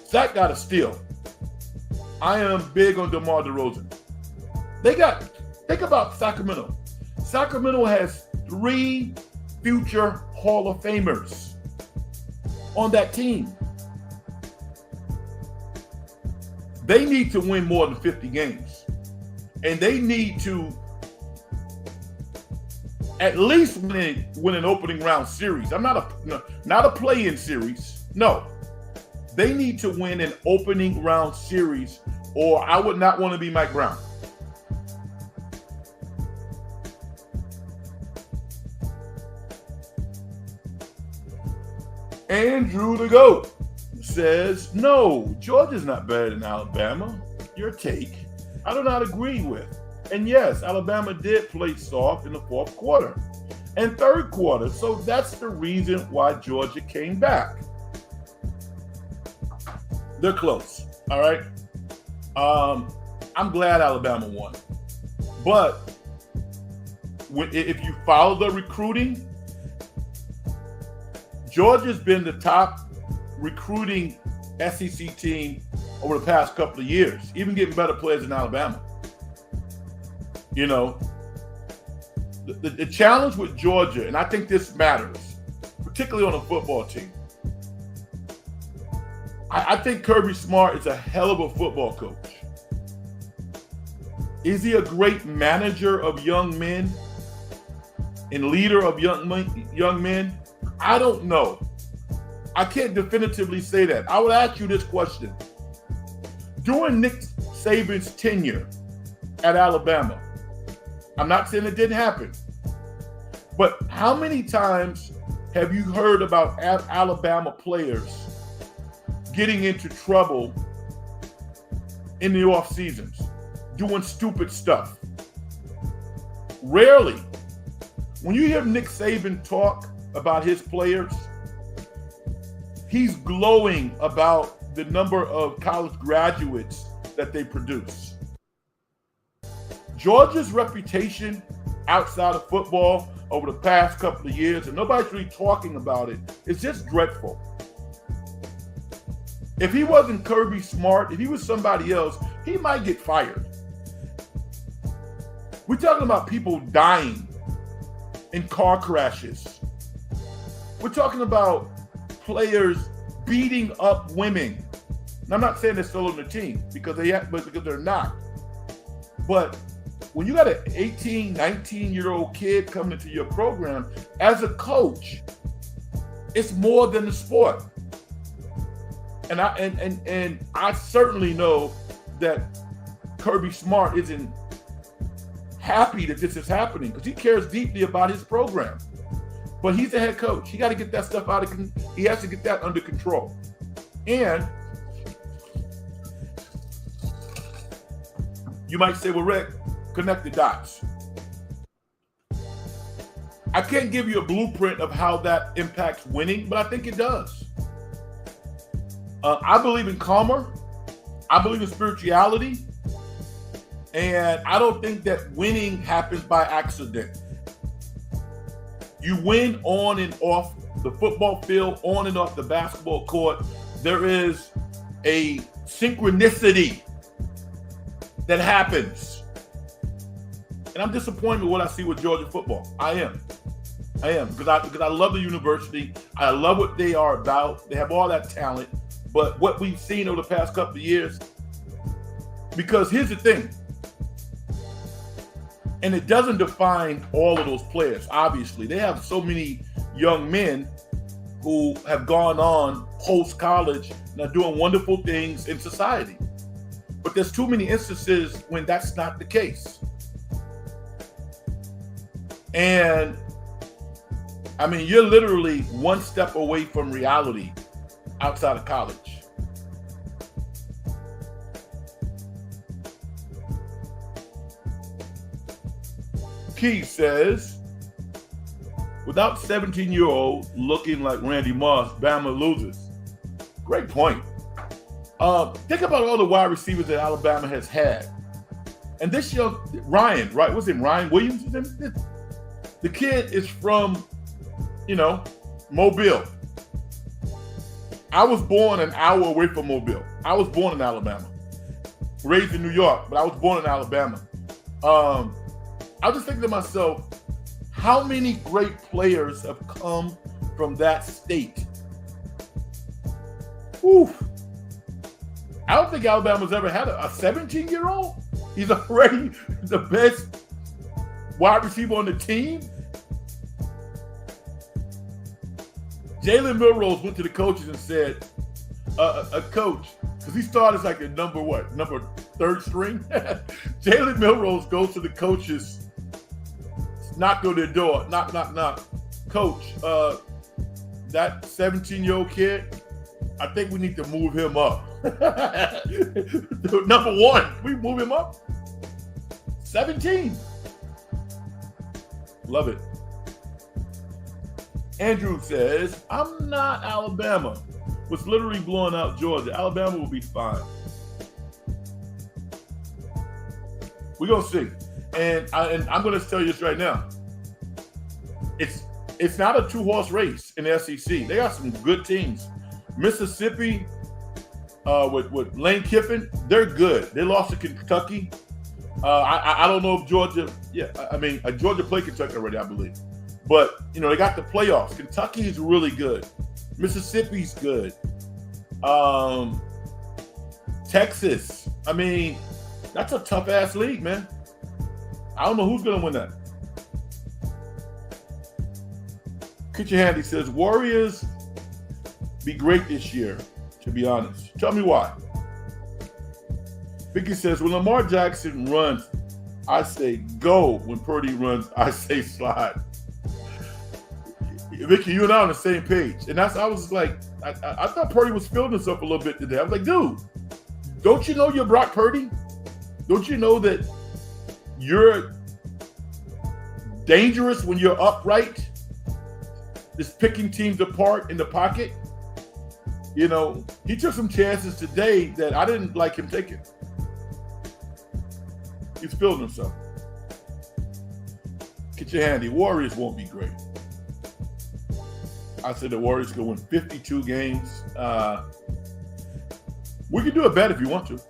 Zach got a steal. I am big on DeMar DeRozan. Think about Sacramento. Sacramento has 3 future Hall of Famers on that team. They need to win more than 50 games. And they need to at least win an opening round series. I'm not a play-in series. No. They need to win an opening round series, or I would not want to be Mike Brown. Andrew the GOAT says, no, Georgia's not better than Alabama. Your take, I do not agree with. And yes, Alabama did play soft in the fourth quarter and third quarter. So that's the reason why Georgia came back. They're close, all right? I'm glad Alabama won. But if you follow the recruiting, Georgia's been the top recruiting SEC team over the past couple of years, even getting better players than Alabama. You know, the challenge with Georgia, and I think this matters, particularly on a football team. I think Kirby Smart is a hell of a football coach. Is he a great manager of young men and leader of young men? I don't know. I can't definitively say that. I would ask you this question. During Nick Saban's tenure at Alabama, I'm not saying it didn't happen, but how many times have you heard about Alabama players getting into trouble in the off seasons, doing stupid stuff? Rarely. When you hear Nick Saban talk about his players, he's glowing about the number of college graduates that they produce. Georgia's reputation outside of football over the past couple of years, and nobody's really talking about it, is just dreadful. If he wasn't Kirby Smart, if he was somebody else, he might get fired. We're talking about people dying in car crashes. We're talking about players beating up women. And I'm not saying they're still on the team because they're not. But when you got an 18, 19-year-old kid coming into your program, as a coach, it's more than the sport. And I certainly know that Kirby Smart isn't happy that this is happening because he cares deeply about his program. But he's the head coach. He got to get that stuff he has to get that under control. And you might say, well, Rick, connect the dots. I can't give you a blueprint of how that impacts winning, but I think it does. I believe in Calmer. I believe in spirituality, and I don't think that winning happens by accident. You win on and off the football field, on and off the basketball court. There is a synchronicity that happens. And I'm disappointed with what I see with Georgia football. I am because I love the university. I love what they are about. They have all that talent. But what we've seen over the past couple of years, because here's the thing, and it doesn't define all of those players, obviously. They have so many young men who have gone on post-college and are doing wonderful things in society. But there's too many instances when that's not the case. And, I mean, you're literally one step away from reality outside of college. Keith says, without 17-year-old looking like Randy Moss, Bama loses. Great point. Think about all the wide receivers that Alabama has had. And this young Ryan, right? What's his name? Ryan Williams? The kid is from, Mobile. I was born an hour away from Mobile. I was born in Alabama. Raised in New York, but I was born in Alabama. I was just thinking to myself, how many great players have come from that state? Oof. I don't think Alabama's ever had a 17-year-old. He's already the best wide receiver on the team. Jalen Milrose went to the coaches and said, a coach, because he started as like a number third string. Jalen Milrose goes to the coaches, knock on their door, knock, knock, knock. Coach, that 17-year-old kid, I think we need to move him up. Number one, we move him up. 17. Love it. Andrew says, I'm not Alabama. Was literally blowing out Georgia. Alabama will be fine. We're going to see. And I'm going to tell you this right now. It's not a two-horse race in the SEC. They got some good teams. Mississippi, with Lane Kiffin, they're good. They lost to Kentucky. I don't know if Georgia. Georgia played Kentucky already, I believe. But they got the playoffs. Kentucky is really good. Mississippi's good. Texas. I mean, that's a tough ass league, man. I don't know who's gonna win that. Kitchen Handy says Warriors be great this year, to be honest. Tell me why. Vicky says, when Lamar Jackson runs, I say go. When Purdy runs, I say slide. Vicky, you and I are on the same page. And I was like, I thought Purdy was feeling himself a little bit today. I was like, dude, don't you know you're Brock Purdy? Don't you know that you're dangerous when you're upright? Just picking teams apart in the pocket. He took some chances today that I didn't like him taking. He's feeling himself. Get your handy. Warriors won't be great. I said the Warriors could win 52 games. We can do a bet if you want to.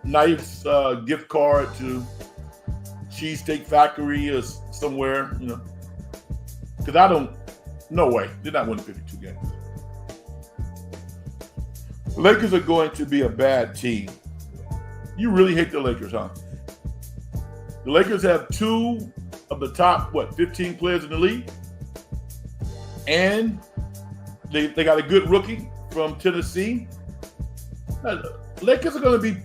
Nice gift card to Cheesesteak Factory or somewhere, Because no way. They're not winning 52 games. The Lakers are going to be a bad team. You really hate the Lakers, huh? The Lakers have two of the top, 15 players in the league? And they got a good rookie from Tennessee. Now, the Lakers are going to be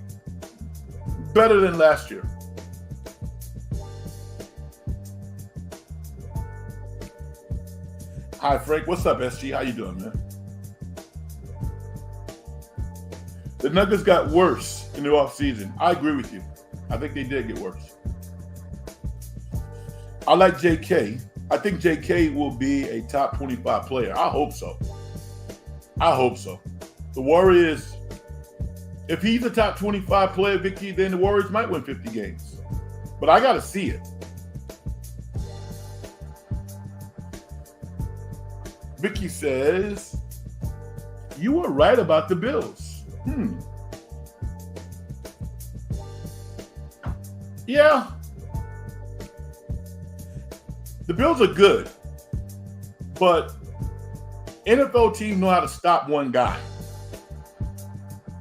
better than last year. Hi, Frank. What's up, SG? How you doing, man? The Nuggets got worse in the offseason. I agree with you. I think they did get worse. I like JK. I think JK will be a top 25 player. I hope so. The Warriors, if he's a top 25 player, Vicky, then the Warriors might win 50 games. But I got to see it. Vicky says, you were right about the Bills. Yeah. The Bills are good, but NFL teams know how to stop one guy.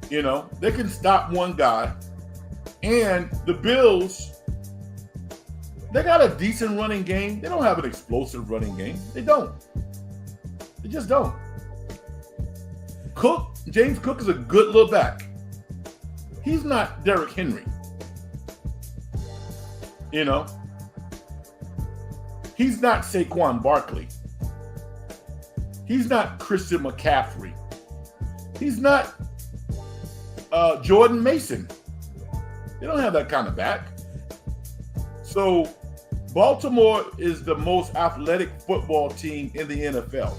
You know, they can stop one guy. And the Bills, they got a decent running game. They don't have an explosive running game. They don't. They just don't. James Cook is a good little back. He's not Derrick Henry. You know? He's not Saquon Barkley. He's not Christian McCaffrey. He's not Jordan Mason. They don't have that kind of back. So Baltimore is the most athletic football team in the NFL.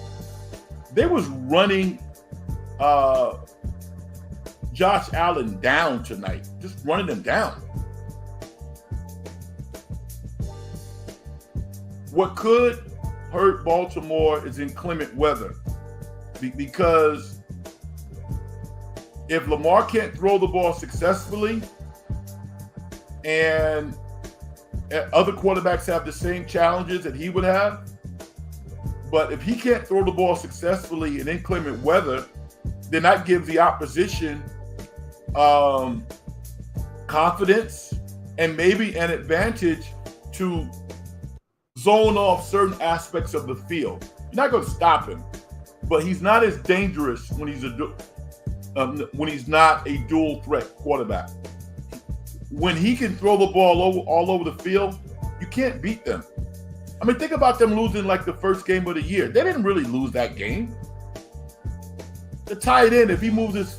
They was running Josh Allen down tonight, just running him down. What could hurt Baltimore is inclement weather, because if Lamar can't throw the ball successfully and other quarterbacks have the same challenges that he would have, but if he can't throw the ball successfully in inclement weather, then that gives the opposition confidence and maybe an advantage to zone off certain aspects of the field. You're not going to stop him, but he's not as dangerous when he's not a dual threat quarterback. When he can throw the ball all over the field, you can't beat them. I mean, think about them losing like the first game of the year. They didn't really lose that game. The tight end, if he moves his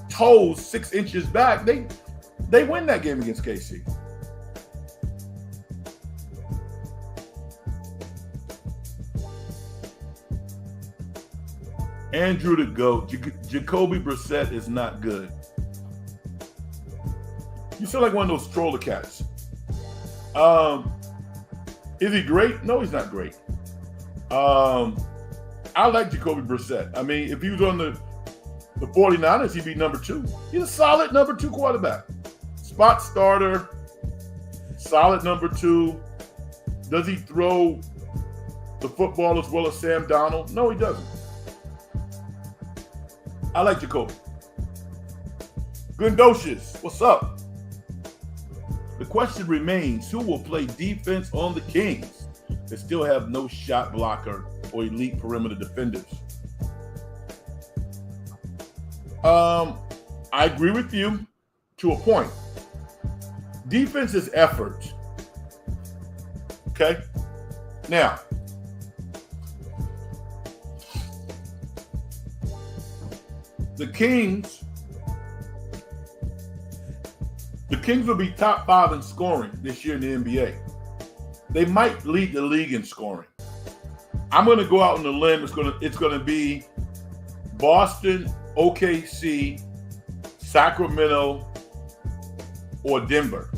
toes 6 inches back, they win that game against KC. Andrew the GOAT. Jacoby Brissett is not good. You sound like one of those troller cats. Is he great? No, he's not great. I like Jacoby Brissett. I mean, if he was on the 49ers, he'd be number 2. He's a solid number 2 quarterback. Spot starter, solid number 2. Does he throw the football as well as Sam Darnold? No, he doesn't. I like Jacoby. Gundocious, what's up? The question remains, who will play defense on the Kings that still have no shot blocker or elite perimeter defenders? I agree with you to a point. Defense is effort. Okay? Now, the Kings will be top 5 in scoring this year in the NBA. They might lead the league in scoring. I'm going to go out on a limb. It's going to be Boston, OKC, Sacramento, or Denver.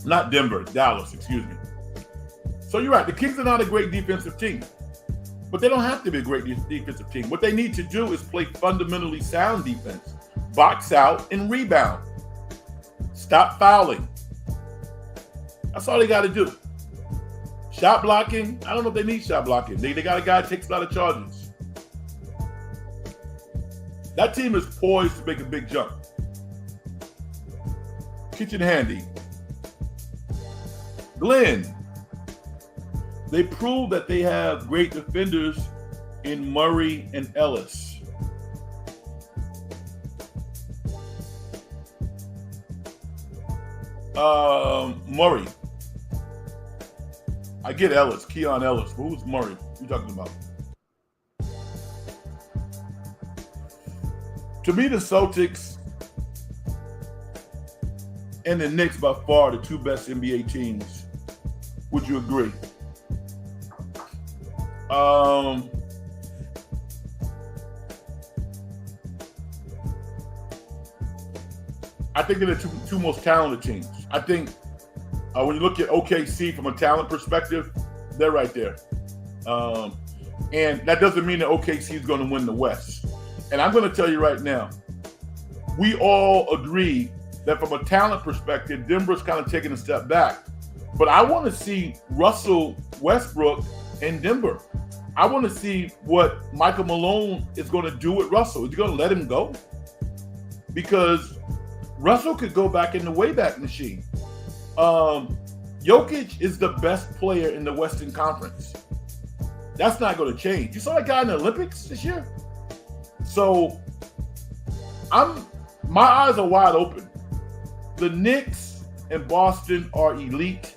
Not Denver, Dallas, excuse me. So you're right. The Kings are not a great defensive team, but they don't have to be a great defensive team. What they need to do is play fundamentally sound defense, box out, and rebound. Stop fouling. That's all they got to do. Shot blocking, I don't know if they need shot blocking. They got a guy that takes a lot of charges. That team is poised to make a big jump. Kitchen handy. Glenn, they proved that they have great defenders in Murray and Ellis. Murray. I get Ellis, Keon Ellis. But who's Murray? What are you talking about? To me, the Celtics and the Knicks by far the 2 best NBA teams. Would you agree? I think they're the two most talented teams. I think when you look at OKC from a talent perspective, they're right there. And that doesn't mean that OKC is going to win the West. And I'm going to tell you right now, we all agree that from a talent perspective, Denver's kind of taking a step back. But I want to see Russell Westbrook in Denver. I want to see what Michael Malone is going to do with Russell. Is he going to let him go? Because Russell could go back in the Wayback Machine. Jokic is the best player in the Western Conference. That's not going to change. You saw that guy in the Olympics this year? So my eyes are wide open. The Knicks and Boston are elite.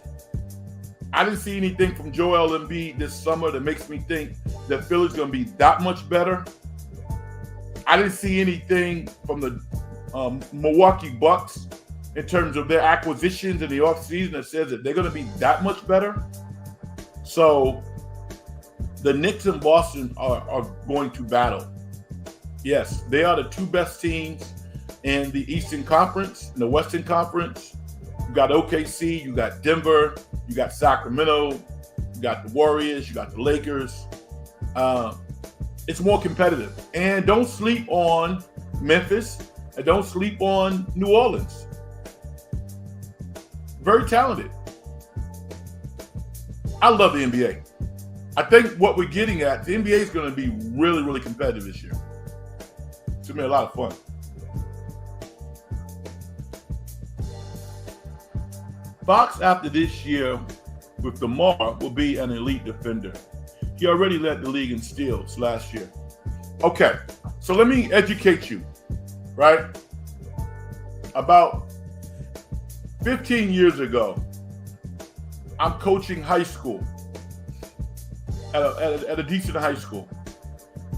I didn't see anything from Joel Embiid this summer that makes me think that Philly's going to be that much better. I didn't see anything from the Milwaukee Bucks in terms of their acquisitions in the offseason that says that they're going to be that much better. So the Knicks and Boston are going to battle. Yes, they are the two best teams in the Eastern Conference. In the Western Conference, you got OKC, you got Denver, you got Sacramento, you got the Warriors, you got the Lakers. It's more competitive. And don't sleep on Memphis, and don't sleep on New Orleans. Very talented. I love the NBA. I think what we're getting at, the NBA is going to be really, really competitive this year. It's going to be a lot of fun. Fox, after this year with DeMar, will be an elite defender. He already led the league in steals last year. Okay, so let me educate you, right? About 15 years ago, I'm coaching high school at a decent high school.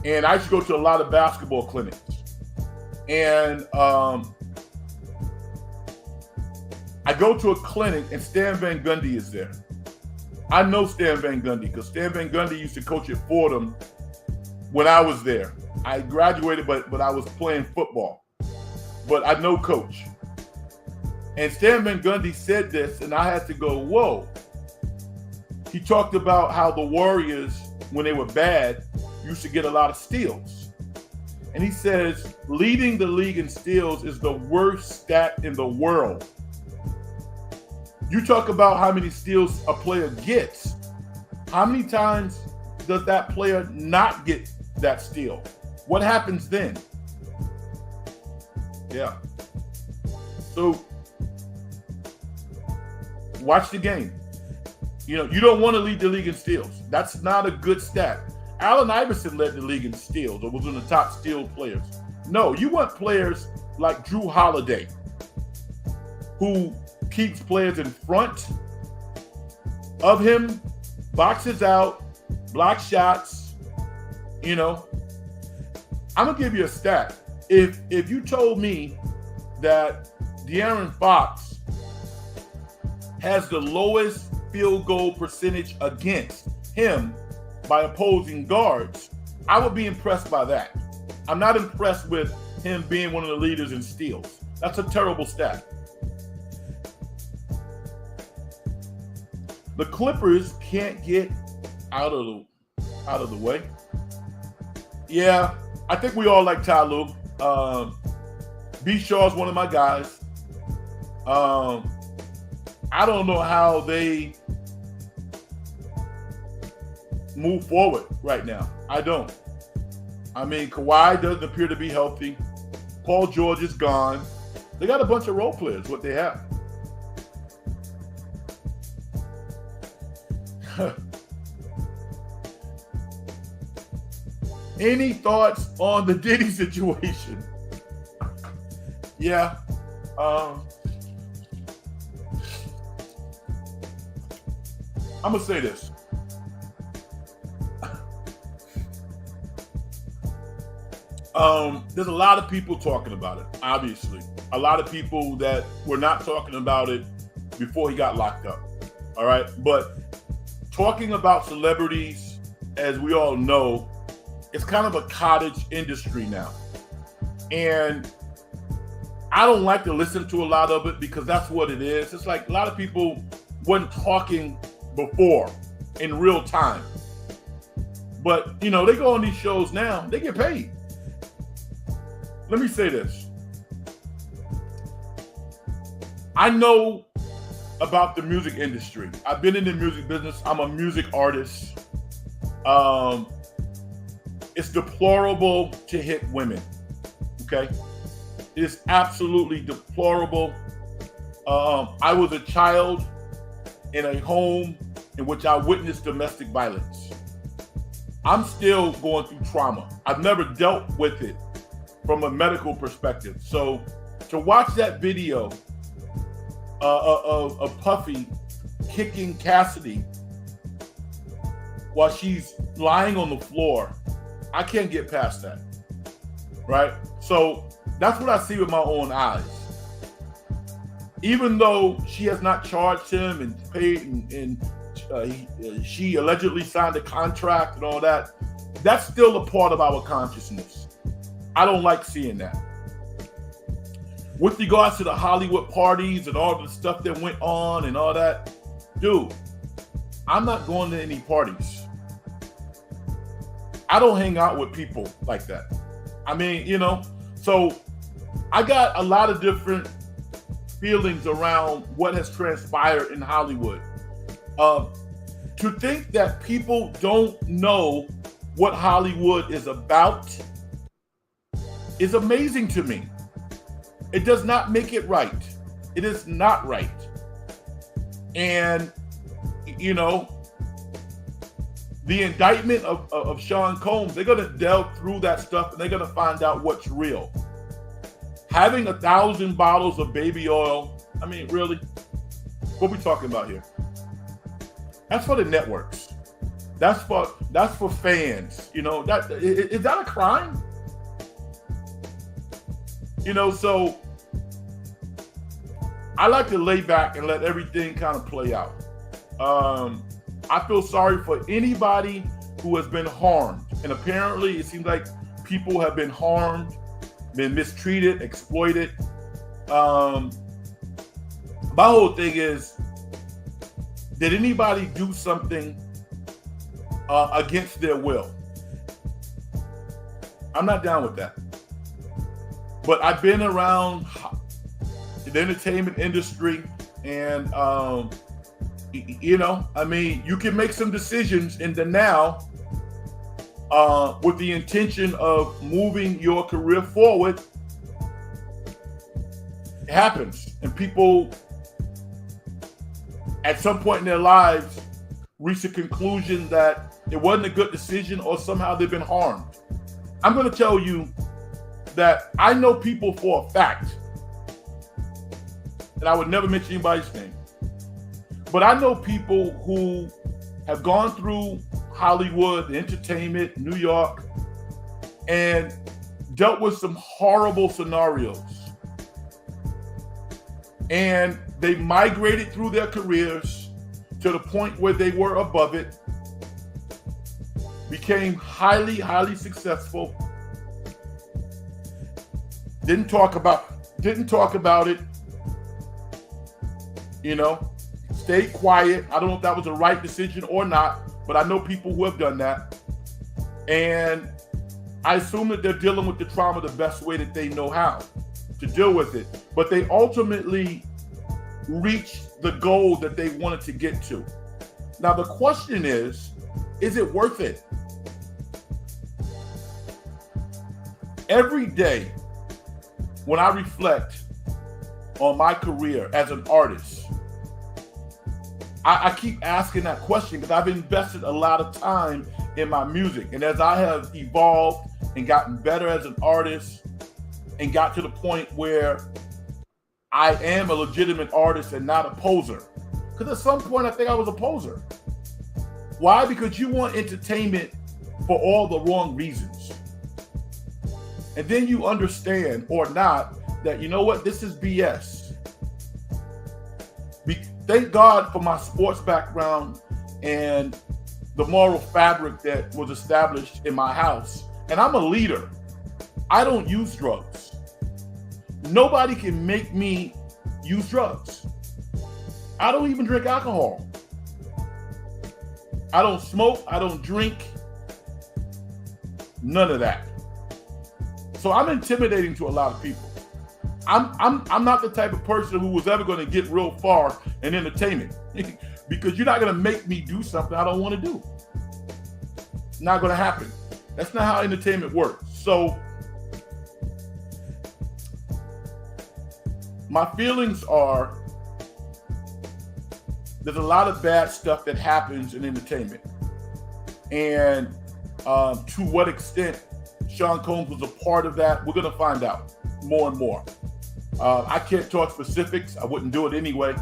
And I used to go to a lot of basketball clinics. And I go to a clinic and Stan Van Gundy is there. I know Stan Van Gundy because Stan Van Gundy used to coach at Fordham when I was there. I graduated, but I was playing football. But I know Coach. And Stan Van Gundy said this, and I had to go, whoa. He talked about how the Warriors, when they were bad, used to get a lot of steals. And he says, leading the league in steals is the worst stat in the world. You talk about how many steals a player gets. How many times does that player not get that steal? What happens then? Yeah. So watch the game. You know, you don't want to lead the league in steals. That's not a good stat. Allen Iverson led the league in steals or was one of the top steal players. No, you want players like Drew Holiday, who keeps players in front of him, boxes out, blocks shots. You know, I'm gonna give you a stat. If you told me that De'Aaron Fox has the lowest field goal percentage against him by opposing guards, I would be impressed by that. I'm not impressed with him being one of the leaders in steals. That's a terrible stat. The Clippers can't get out of the way. Yeah, I think we all like Ty Lue. B. Shaw's one of my guys. I don't know how they move forward right now. I don't. I mean, Kawhi doesn't appear to be healthy. Paul George is gone. They got a bunch of role players, what they have. Any thoughts on the Diddy situation? Yeah. I'm going to say this. There's a lot of people talking about it, obviously. A lot of people that were not talking about it before he got locked up. All right. But talking about celebrities, as we all know, it's kind of a cottage industry now. And I don't like to listen to a lot of it because that's what it is. It's like a lot of people wasn't talking before in real time. But, they go on these shows now, they get paid. Let me say this. I know about the music industry. I've been in the music business. I'm a music artist. It's deplorable to hit women, okay? It is absolutely deplorable. I was a child in a home in which I witnessed domestic violence. I'm still going through trauma. I've never dealt with it from a medical perspective. So to watch that video of Puffy kicking Cassidy while she's lying on the floor, I can't get past that, right? So that's what I see with my own eyes. Even though she has not charged him and paid and she allegedly signed a contract and all that, that's still a part of our consciousness. I don't like seeing that. With regards to the Hollywood parties and all the stuff that went on and all that, dude, I'm not going to any parties. I don't hang out with people like that. I mean, so I got a lot of different feelings around what has transpired in Hollywood. To think that people don't know what Hollywood is about is amazing to me. It does not make it right. It is not right. And, the indictment of Sean Combs, they're going to delve through that stuff and they're going to find out what's real. Having 1,000 bottles of baby oil, I mean, really? What are we talking about here? That's for the networks. That's for fans. Is that a crime? So I like to lay back and let everything kind of play out. I feel sorry for anybody who has been harmed. And apparently it seems like people have been harmed, been mistreated, exploited. My whole thing is, did anybody do something against their will? I'm not down with that. But I've been around the entertainment industry and, you can make some decisions in the now with the intention of moving your career forward. It happens. And people, at some point in their lives, reach a conclusion that it wasn't a good decision or somehow they've been harmed. I'm going to tell you that I know people for a fact, and I would never mention anybody's name, but I know people who have gone through Hollywood, entertainment, New York, and dealt with some horrible scenarios. And they migrated through their careers to the point where they were above it, became highly, highly successful, didn't talk about it, stayed quiet. I don't know if that was the right decision or not, but I know people who have done that. And I assume that they're dealing with the trauma the best way that they know how to deal with it. But they ultimately reached the goal that they wanted to get to. Now, the question is it worth it? Every day when I reflect on my career as an artist, I keep asking that question because I've invested a lot of time in my music. And as I have evolved and gotten better as an artist and got to the point where I am a legitimate artist and not a poser. Because at some point I think I was a poser. Why? Because you want entertainment for all the wrong reasons. And then you understand, or not, that this is BS. Thank God for my sports background and the moral fabric that was established in my house. And I'm a leader. I don't use drugs. Nobody can make me use drugs. I don't even drink alcohol. I don't smoke. I don't drink. None of that. So I'm intimidating to a lot of people. I'm not the type of person who was ever going to get real far in entertainment because you're not going to make me do something I don't want to do. It's not going to happen. That's not how entertainment works. So my feelings are there's a lot of bad stuff that happens in entertainment. And to what extent Sean Combs was a part of that, we're going to find out more and more. I can't talk specifics. I wouldn't do it anyway.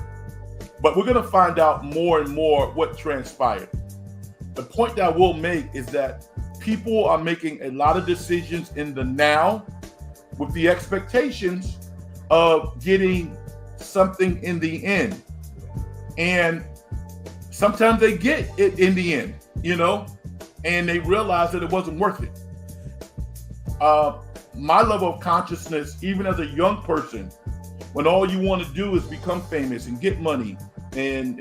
But we're going to find out more and more what transpired. The point that I will make is that people are making a lot of decisions in the now with the expectations of getting something in the end. And sometimes they get it in the end, and they realize that it wasn't worth it. My level of consciousness, even as a young person, when all you want to do is become famous and get money and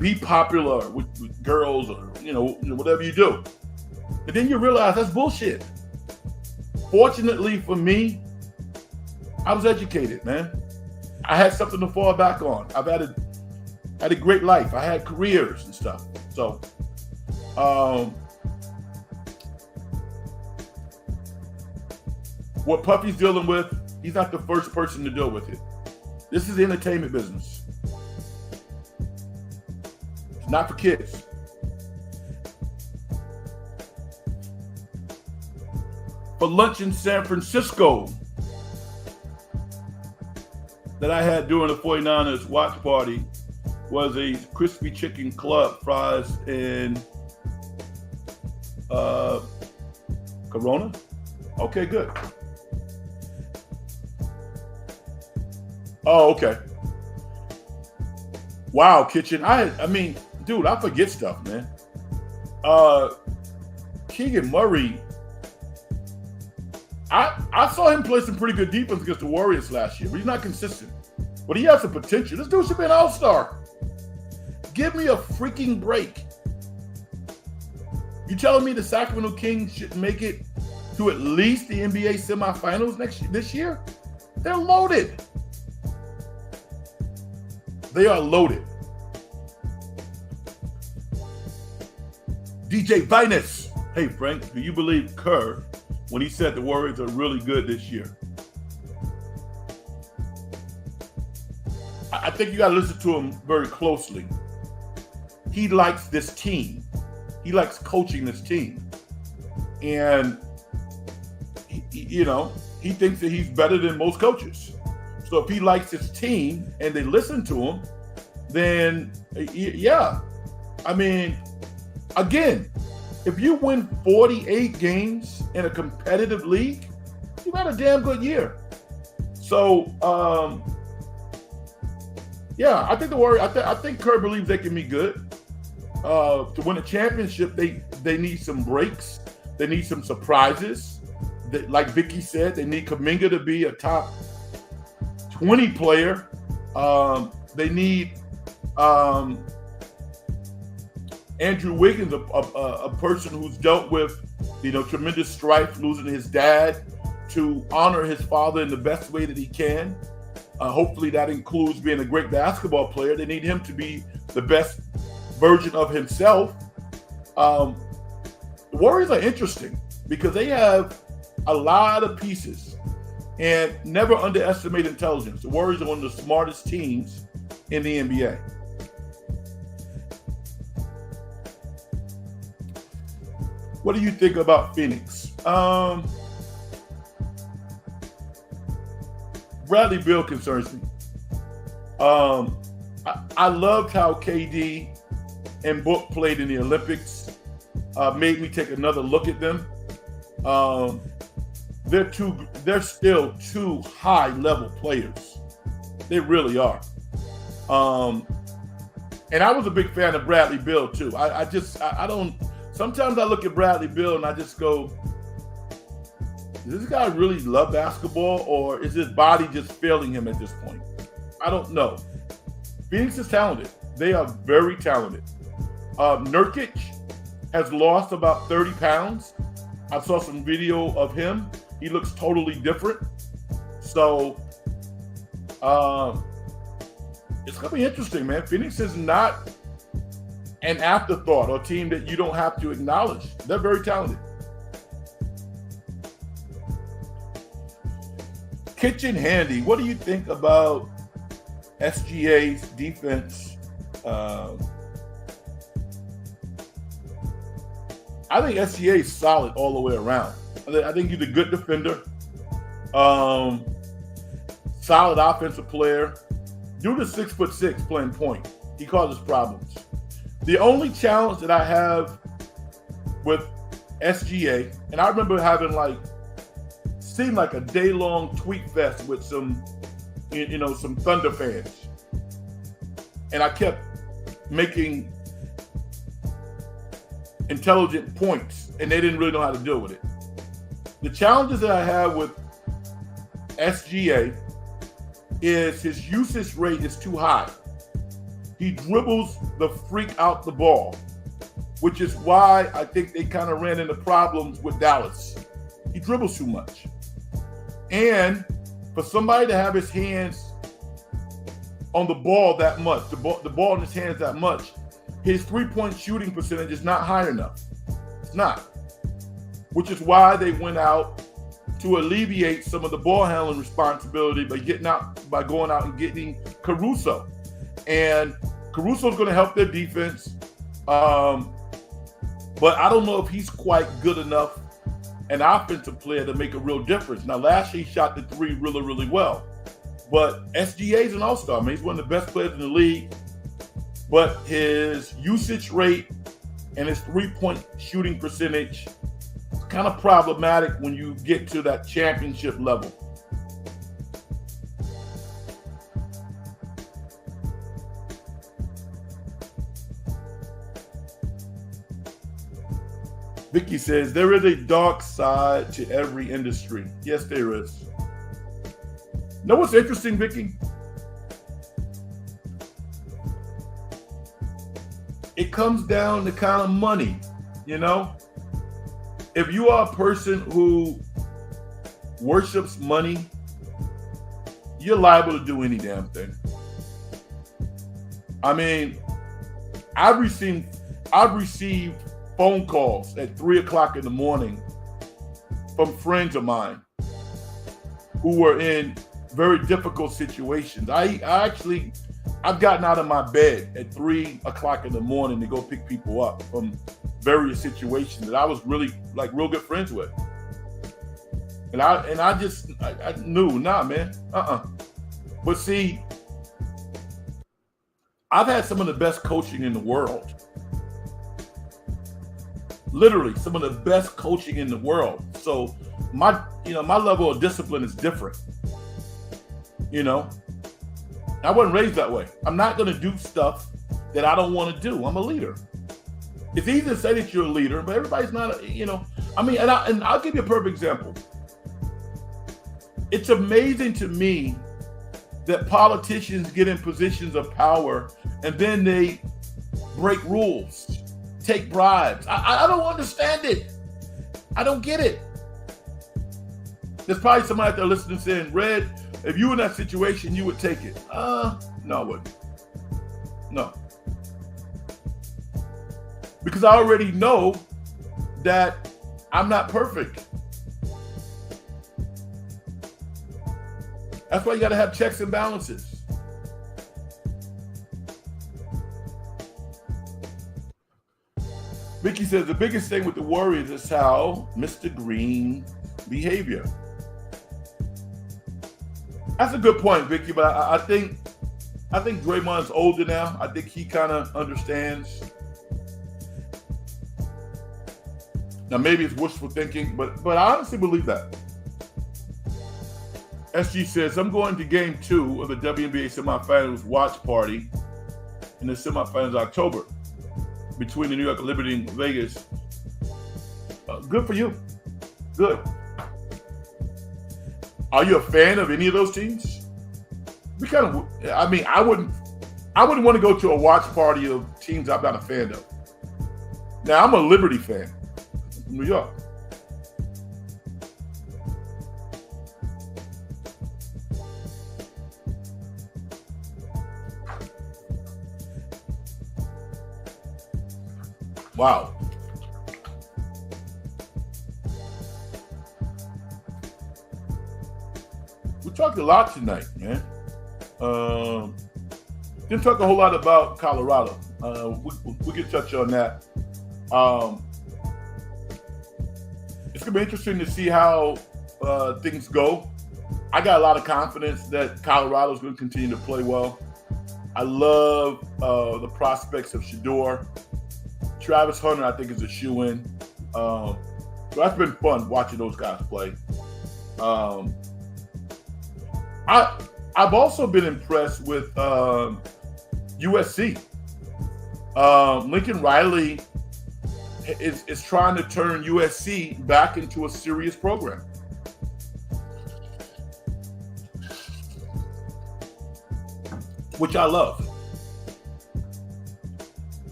be popular with girls or whatever you do, but then you realize that's bullshit. Fortunately for me, I was educated, man. I had something to fall back on. I've had a great life. I had careers and stuff. So, what Puffy's dealing with, he's not the first person to deal with it. This is the entertainment business. It's not for kids. For lunch in San Francisco that I had during the 49ers watch party was a crispy chicken club, fries, and Corona. Okay, good. Oh, okay. Wow, kitchen. I mean, dude, I forget stuff, man. Keegan Murray. I saw him play some pretty good defense against the Warriors last year, but he's not consistent. But he has some potential. This dude should be an all-star. Give me a freaking break. You telling me the Sacramento Kings should make it to at least the NBA semifinals this year? They're loaded. They are loaded. DJ Vinus. Hey, Frank, do you believe Kerr when he said the Warriors are really good this year? I think you got to listen to him very closely. He likes this team. He likes coaching this team. And, he thinks that he's better than most coaches. So if he likes his team and they listen to him, then, yeah. I mean, again, if you win 48 games in a competitive league, you've had a damn good year. So, yeah, I think the Warriors. I think Kerr believes they can be good. To win a championship, they need some breaks. They need some surprises. Like Vicky said, they need Kuminga to be a top 20 player. They need Andrew Wiggins, a person who's dealt with tremendous strife, losing his dad, to honor his father in the best way that he can. Hopefully that includes being a great basketball player. They need him to be the best version of himself. The Warriors are interesting because they have a lot of pieces, and never underestimate intelligence. The Warriors are one of the smartest teams in the NBA. What do you think about Phoenix? Bradley Beal concerns me. I loved how KD and Book played in the Olympics. Made me take another look at them. They're still two high-level players. They really are. And I was a big fan of Bradley Beal too. I don't. Sometimes I look at Bradley Beal and I just go, Does this guy really love basketball, or is his body just failing him at this point? I don't know. Phoenix is talented. They are very talented. Nurkic has lost about 30 pounds. I saw some video of him. He looks totally different. So it's going to be interesting, man. Phoenix is not an afterthought or a team that you don't have to acknowledge. They're very talented. Kitchen Handy, what do you think about SGA's defense? I think SGA is solid all the way around. I think he's a good defender, solid offensive player. Dude is 6'6", playing point. He causes problems. The only challenge that I have with SGA, and I remember having seemed like a day-long tweet fest with some Thunder fans, and I kept making intelligent points, and they didn't really know how to deal with it. The challenges that I have with SGA is his usage rate is too high. He dribbles the freak out the ball, which is why I think they kind of ran into problems with Dallas. He dribbles too much. And for somebody to have his hands on the ball that much, the ball in his hands that much, his three-point shooting percentage is not high enough. It's not. Which is why they went out to alleviate some of the ball handling responsibility by going out and getting Caruso. And Caruso's going to help their defense. But I don't know if he's quite good enough an offensive player to make a real difference. Now, last year he shot the three really, really well. But SGA is an all-star, man. He's one of the best players in the league. But his usage rate and his three-point shooting percentage is kind of problematic when you get to that championship level. Vicky says, there is a dark side to every industry. Yes, there is. Know what's interesting, Vicky? It comes down to kind of money, you know? If you are a person who worships money, you're liable to do any damn thing. I mean, I've received phone calls at 3 o'clock in the morning from friends of mine who were in very difficult situations. I've gotten out of my bed at 3 o'clock in the morning to go pick people up from various situations that I was really real good friends with. And I knew, nah, man, But see, I've had some of the best coaching in the world. Literally some of the best coaching in the world. So my level of discipline is different. I wasn't raised that way. I'm not going to do stuff that I don't want to do. I'm a leader. It's easy to say that you're a leader, but everybody's not, and I'll give you a perfect example. It's amazing to me that politicians get in positions of power and then they break rules, take bribes. I don't understand it. I don't get it. There's probably somebody out there listening saying, Red, if you were in that situation, you would take it. No, I wouldn't. No. Because I already know that I'm not perfect. That's why you got to have checks and balances. Vicky says the biggest thing with the Warriors is how Mr. Green behavior. That's a good point, Vicky, but I think Draymond's older now. I think he kind of understands. Now, maybe it's wishful thinking, but I honestly believe that. SG says, I'm going to game 2 of the WNBA semifinals watch party in the semifinals October between the New York Liberty and Vegas. Good for you. Good. Are you a fan of any of those teams? We kind of, I mean, I wouldn't want to go to a watch party of teams I'm not a fan of. Now, I'm a Liberty fan from New York. Wow. We talked a lot tonight, man. Didn't talk a whole lot about Colorado. We can touch on that. It's gonna be interesting to see how things go. I got a lot of confidence that Colorado's going to continue to play well. I love the prospects of Shedeur. Travis Hunter, I think, is a shoe-in. So that's been fun watching those guys play. I've also been impressed with USC. Lincoln Riley is trying to turn USC back into a serious program. Which I love.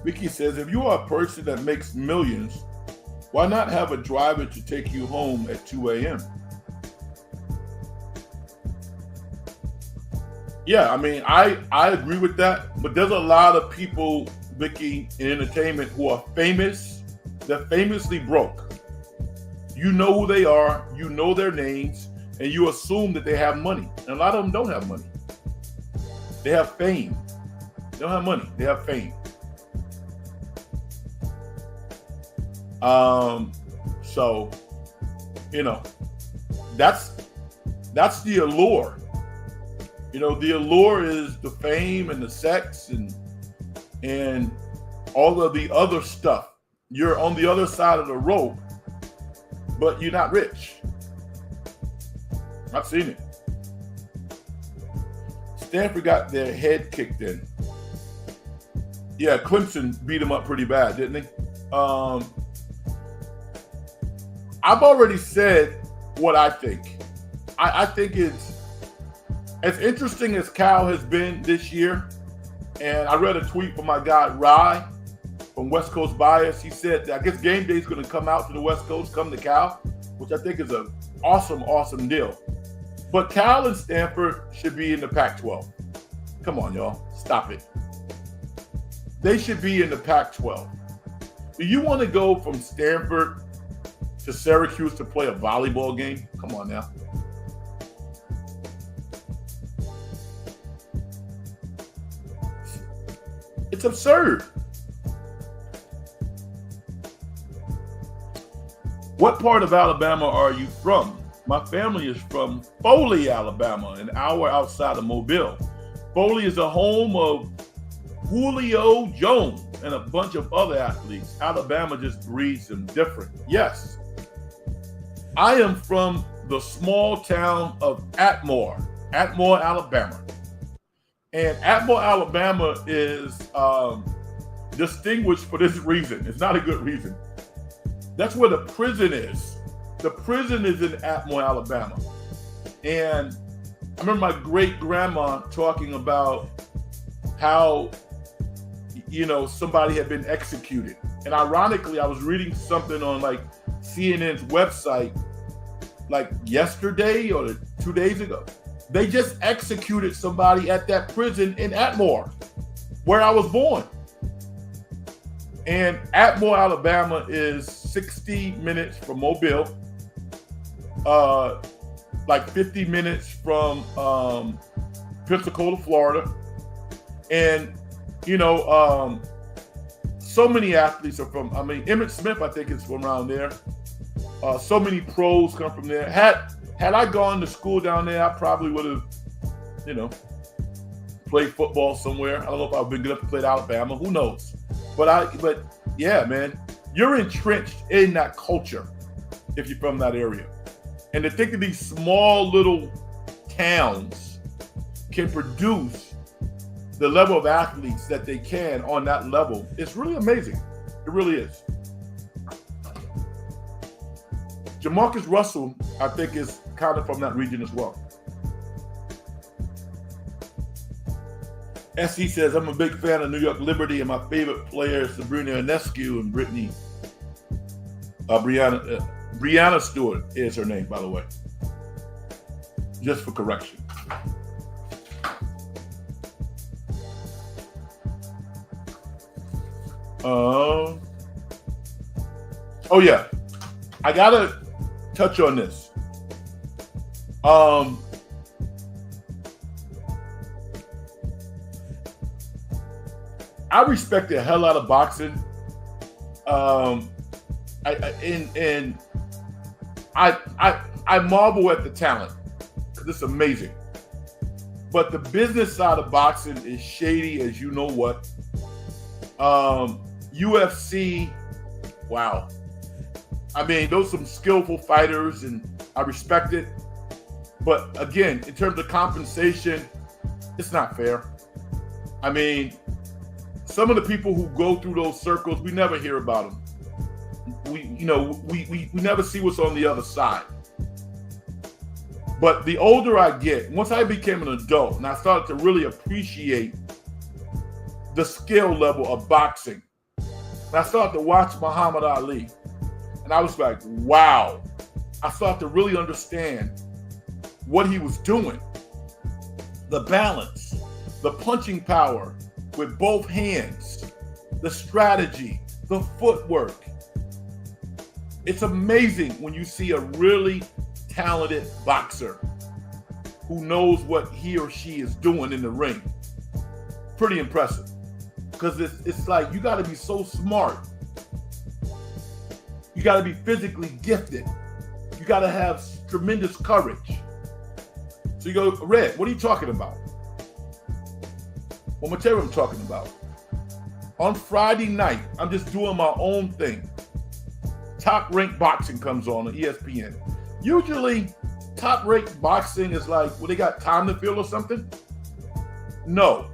Vicky says, if you are a person that makes millions, why not have a driver to take you home at 2 a.m.? Yeah, I mean, I agree with that, but there's a lot of people, Vicky, in entertainment who are famous. They're famously broke. You know who they are, you know their names, and you assume that they have money. And a lot of them don't have money. They have fame. They don't have money, they have fame. So, you know, that's the allure. You know, the allure is the fame and the sex and all of the other stuff. You're on the other side of the rope, but you're not rich. I've seen it. Stanford got their head kicked in. Yeah, Clemson beat them up pretty bad, didn't they? I've already said what I think. I think it's as interesting as Cal has been this year. And I read a tweet from my guy, Rye, from West Coast Bias. He said, I guess game day is going to come out to the West Coast, come to Cal, which I think is an awesome, awesome deal. But Cal and Stanford should be in the Pac-12. Come on, y'all. Stop it. They should be in the Pac-12. Do you want to go from Stanford to Syracuse to play a volleyball game? Come on now. It's absurd. What part of Alabama are you from? My family is from Foley, Alabama, an hour outside of Mobile. Foley is the home of Julio Jones and a bunch of other athletes. Alabama just breeds them different. Yes. I am from the small town of Atmore, Alabama. And Atmore, Alabama is distinguished for this reason. It's not a good reason. That's where the prison is. The prison is in Atmore, Alabama. And I remember my great-grandma talking about how, you know, somebody had been executed. And ironically, I was reading something on like CNN's website like yesterday or 2 days ago. They just executed somebody at that prison in Atmore, where I was born. And Atmore, Alabama is 60 minutes from Mobile, like 50 minutes from Pensacola, Florida. And, you know, so many athletes are from, I mean, Emmitt Smith, I think, is from around there. So many pros come from there. Had I gone to school down there, I probably would have, you know, played football somewhere. I don't know if I've been good enough to play at Alabama. Who knows? But yeah, man, you're entrenched in that culture if you're from that area. And to think of these small little towns can produce the level of athletes that they can on that level, it's really amazing. It really is. Jamarcus Russell, I think, is kind of from that region as well. SC says, I'm a big fan of New York Liberty, and my favorite player is Sabrina Ionescu and Brittany. Brianna Stewart is her name, by the way. Just for correction. Oh yeah, I gotta touch on this. I respect the hell out of boxing. I marvel at the talent because it's amazing. But the business side of boxing is shady as you know what. UFC, wow. I mean, those are some skillful fighters, and I respect it. But again, in terms of compensation, it's not fair. I mean, some of the people who go through those circles, we never hear about them. We never see what's on the other side. But the older I get, once I became an adult and I started to really appreciate the skill level of boxing, and I started to watch Muhammad Ali, and I was like, wow. I started to really understand what he was doing. The balance, the punching power with both hands, the strategy, the footwork. It's amazing when you see a really talented boxer who knows what he or she is doing in the ring. Pretty impressive. Because it's like you got to be so smart. You got to be physically gifted. You got to have tremendous courage. So you go, Red, what are you talking about? Well, I'm going to tell you what I'm talking about. On Friday night, I'm just doing my own thing. Top Rank Boxing comes on ESPN. Usually, Top Rank Boxing is like, well, they got time to fill or something? No.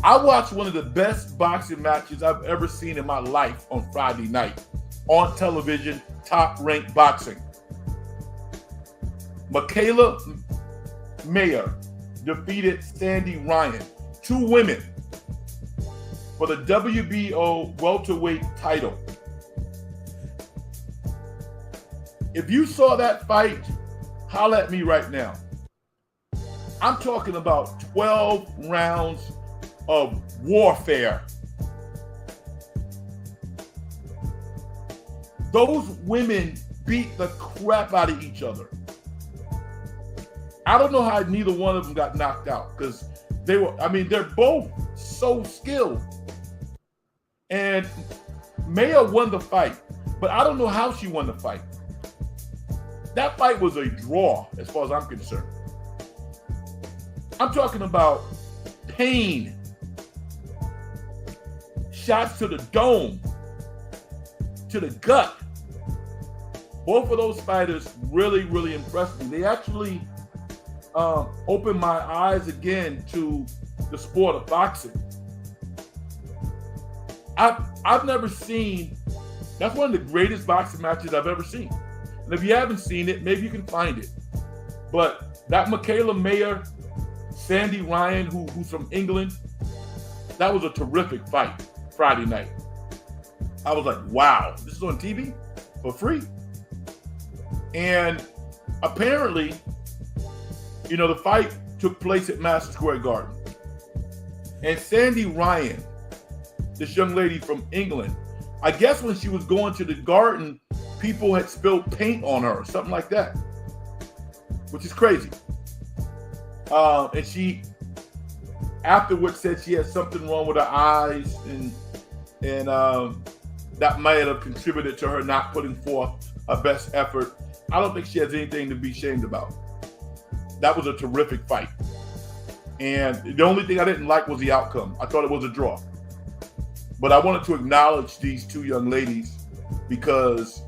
I watched one of the best boxing matches I've ever seen in my life on Friday night on television, Top Rank Boxing. Michaela Mayer defeated Sandy Ryan, 2 women, for the WBO welterweight title. If you saw that fight, holler at me right now. I'm talking about 12 rounds of warfare. Those women beat the crap out of each other. I don't know how neither one of them got knocked out because they're both so skilled. And Maya won the fight, but I don't know how she won the fight. That fight was a draw as far as I'm concerned. I'm talking about pain. Shots to the dome, to the gut. Both of those fighters really, really impressed me. They actually opened my eyes again to the sport of boxing. I've never seen, that's one of the greatest boxing matches I've ever seen. And if you haven't seen it, maybe you can find it. But that Michaela Mayer, Sandy Ryan, who's from England, that was a terrific fight Friday night. I was like, wow, this is on TV for free? And apparently, the fight took place at Madison Square Garden. And Sandy Ryan, this young lady from England, I guess when she was going to the garden, people had spilled paint on her or something like that, which is crazy. And she afterwards said she had something wrong with her eyes, and that might have contributed to her not putting forth her best effort. I don't think she has anything to be ashamed about. That was a terrific fight. And the only thing I didn't like was the outcome. I thought it was a draw. But I wanted to acknowledge these 2 young ladies because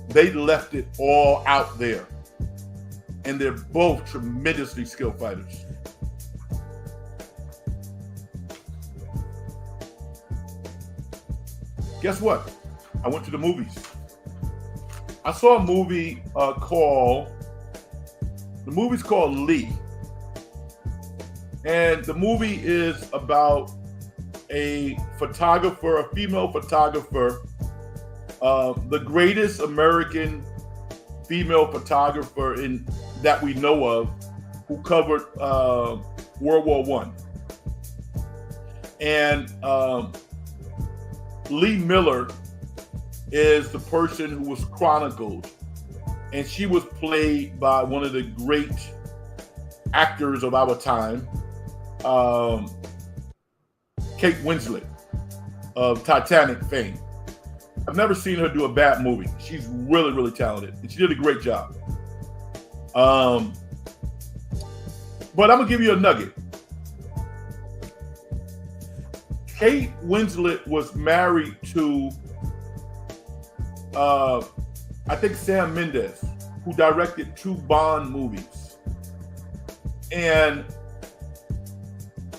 they left it all out there. And they're both tremendously skilled fighters. Guess what? I went to the movies. I saw a movie called Lee. And the movie is about a female photographer, the greatest American female photographer that we know of, who covered World War I. And Lee Miller is the person who was chronicled, and she was played by one of the great actors of our time, Kate Winslet of Titanic fame. I've never seen her do a bad movie. She's really, really talented, and she did a great job. But I'm gonna give you a nugget. Kate Winslet was married to, I think, Sam Mendes, who directed 2 Bond movies. And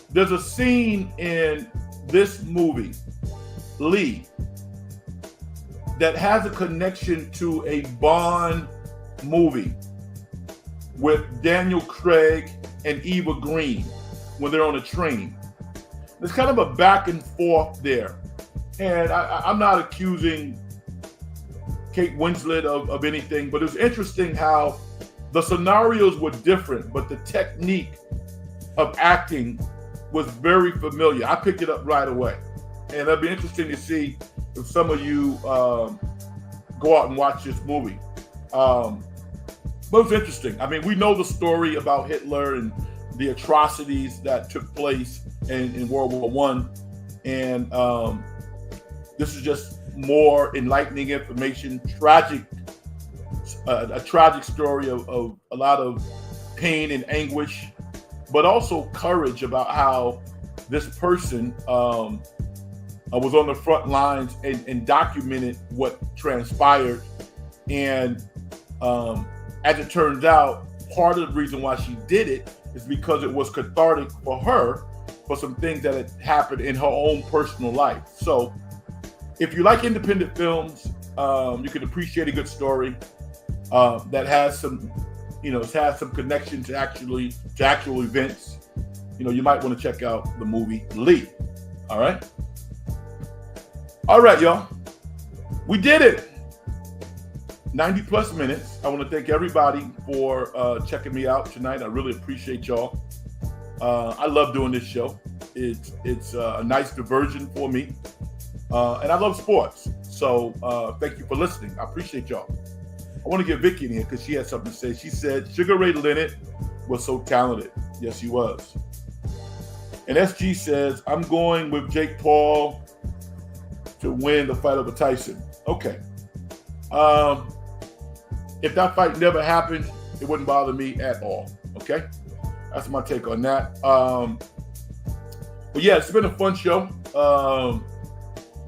there's a scene in this movie, Lee, that has a connection to a Bond movie with Daniel Craig and Eva Green when they're on a train. There's kind of a back and forth there. And I'm not accusing Kate Winslet of anything, but it's interesting how the scenarios were different, but the technique of acting was very familiar. I picked it up right away. And it'll be interesting to see if some of you go out and watch this movie. But it was interesting. I mean, we know the story about Hitler and the atrocities that took place in World War I. And this is just more enlightening information, a tragic story of a lot of pain and anguish, but also courage about how this person was on the front lines and documented what transpired. And as it turns out, part of the reason why she did it is because it was cathartic for her for some things that had happened in her own personal life. So if you like independent films, you can appreciate a good story that has some, has some connection to actual events. You might want to check out the movie Lee. All right, y'all. We did it. 90 plus minutes. I want to thank everybody for checking me out tonight. I really appreciate y'all. I love doing this show. It's a nice diversion for me. And I love sports. So thank you for listening. I appreciate y'all. I want to get Vicky in here because she had something to say. She said Sugar Ray Leonard was so talented. Yes, he was. And SG says, I'm going with Jake Paul to win the fight over Tyson. Okay. If that fight never happened, it wouldn't bother me at all. Okay? That's my take on that. But yeah, it's been a fun show. I'm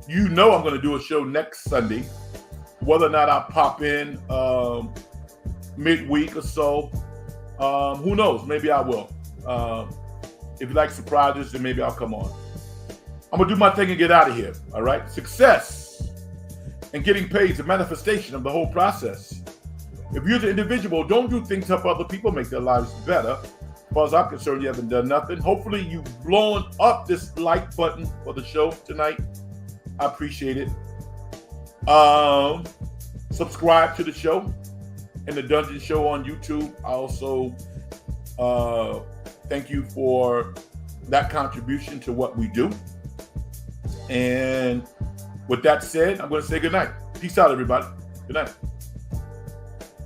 going to do a show next Sunday. Whether or not I pop in midweek or so, who knows? Maybe I will. If you like surprises, then maybe I'll come on. I'm going to do my thing and get out of here. All right? Success and getting paid is a manifestation of the whole process. If you're the individual, don't do things to help other people make their lives better. As far as I'm concerned, you haven't done nothing. Hopefully, you've blown up this like button for the show tonight. I appreciate it. Subscribe to the show and the Dungeon Show on YouTube. I also thank you for that contribution to what we do. And with that said, I'm going to say good night. Peace out, everybody. Good night.